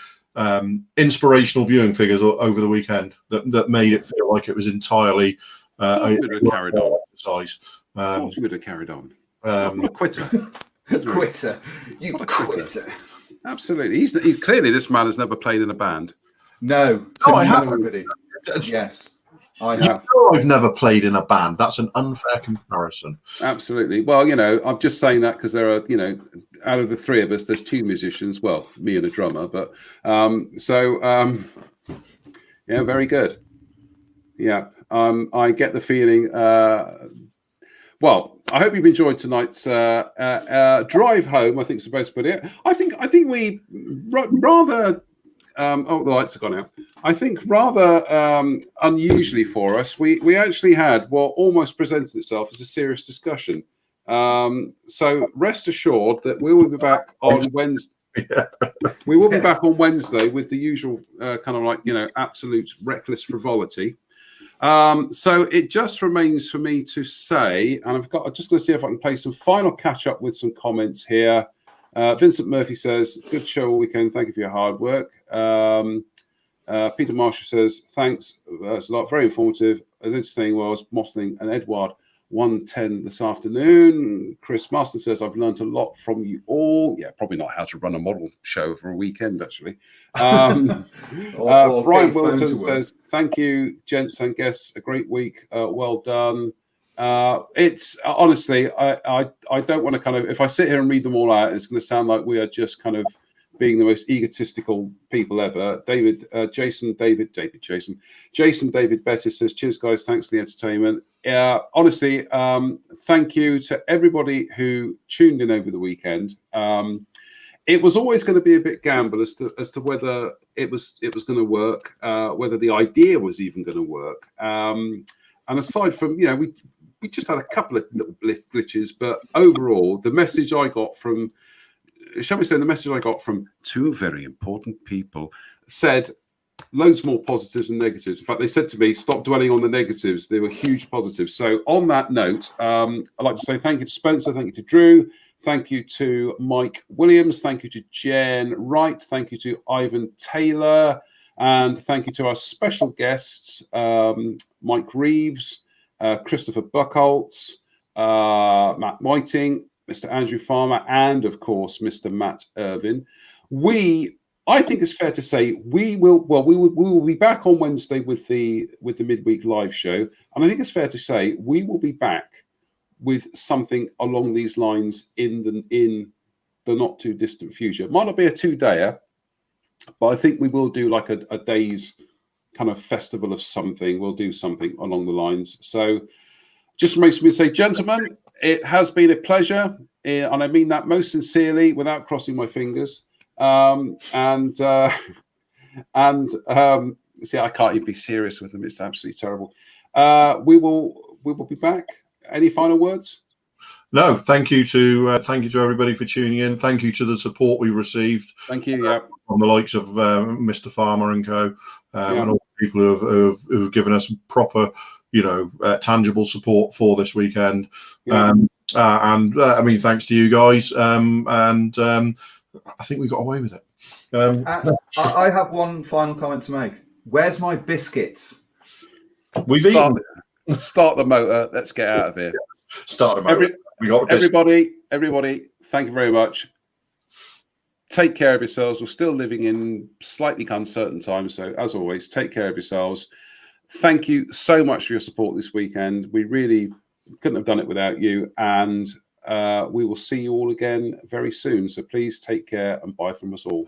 S2: inspirational viewing figures over the weekend that made it feel like it was entirely
S4: a carried on
S2: exercise.
S4: Of course we would have carried on.
S3: A
S4: quitter.
S3: You quitter.
S4: Absolutely. He's clearly, this man has never played in a band.
S3: No.
S2: I have.
S3: Everybody. Yes, I
S2: have. I've never played in a band. That's an unfair comparison.
S4: Absolutely. Well, I'm just saying that because there are, out of the three of us, there's 2 musicians. Well, me and a drummer. But yeah, very good. Yeah, I get the feeling. Well, I hope you've enjoyed tonight's drive home. I think is supposed to put it. I think we rather. The lights have gone out. I think rather unusually for us, we actually had what almost presented itself as a serious discussion. So rest assured that we will be back on Wednesday. Yeah. We will be back on Wednesday with the usual kind of absolute reckless frivolity. So it just remains for me to say, and I'm just going to see if I can play some final catch up with some comments here. Vincent Murphy says, good show all weekend. Thank you for your hard work. Peter Marshall says, thanks. That's a lot. Very informative. As interesting was Mosling and Edward 110 this afternoon. Chris Master says, I've learned a lot from you all. Yeah, probably not how to run a model show for a weekend, actually. Brian Wilton says, thank you, gents and guests. A great week. Well done. It's honestly, I don't want to kind of, if I sit here and read them all out, it's going to sound like we are just kind of being the most egotistical people ever. Jason David Bettis says, cheers guys, thanks for the entertainment. Honestly, thank you to everybody who tuned in over the weekend. It was always going to be a bit gamble as to whether it was going to work, whether the idea was even going to work. And aside from, we just had a couple of little glitches, but overall, the message I got from, shall we say, the message I got from 2 very important people said loads more positives than negatives. In fact, they said to me, stop dwelling on the negatives. They were huge positives. So on that note, I'd like to say thank you to Spencer, thank you to Drew, thank you to Mike Williams, thank you to Jen Wright, thank you to Ivan Taylor, and thank you to our special guests, Mike Reeves, Christopher Buckholtz, Matt Whiting, Mr. Andrew Farmer, and of course, Mr. Matt Irvin. I think it's fair to say we will be back on Wednesday with the midweek live show, and I think it's fair to say we will be back with something along these lines in the not too distant future. It might not be a 2-dayer, but I think we will do like a day's kind of festival of something. We'll do something along the lines. So just remains me to say, gentlemen, it has been a pleasure, and I mean that most sincerely without crossing my fingers. See, I can't even be serious with them. It's absolutely terrible. We will be back. Any final words?
S2: No, thank you to everybody for tuning in. Thank you to the support we received.
S4: Thank you. Yeah,
S2: from the likes of Mr. Farmer and Co. And all the people who've given us proper, tangible support for this weekend.
S4: Yeah.
S2: I mean, thanks to you guys. I think we got away with it.
S3: I have one final comment to make. Where's my biscuits?
S2: We've eaten.
S4: Start the motor. Let's get out of here.
S2: Start the motor. We got
S4: everybody. Thank you very much. Take care of yourselves. We're still living in slightly uncertain times, so as always, take care of yourselves. Thank you so much for your support this weekend. We really couldn't have done it without you, and we will see you all again very soon. So please take care and bye from us all.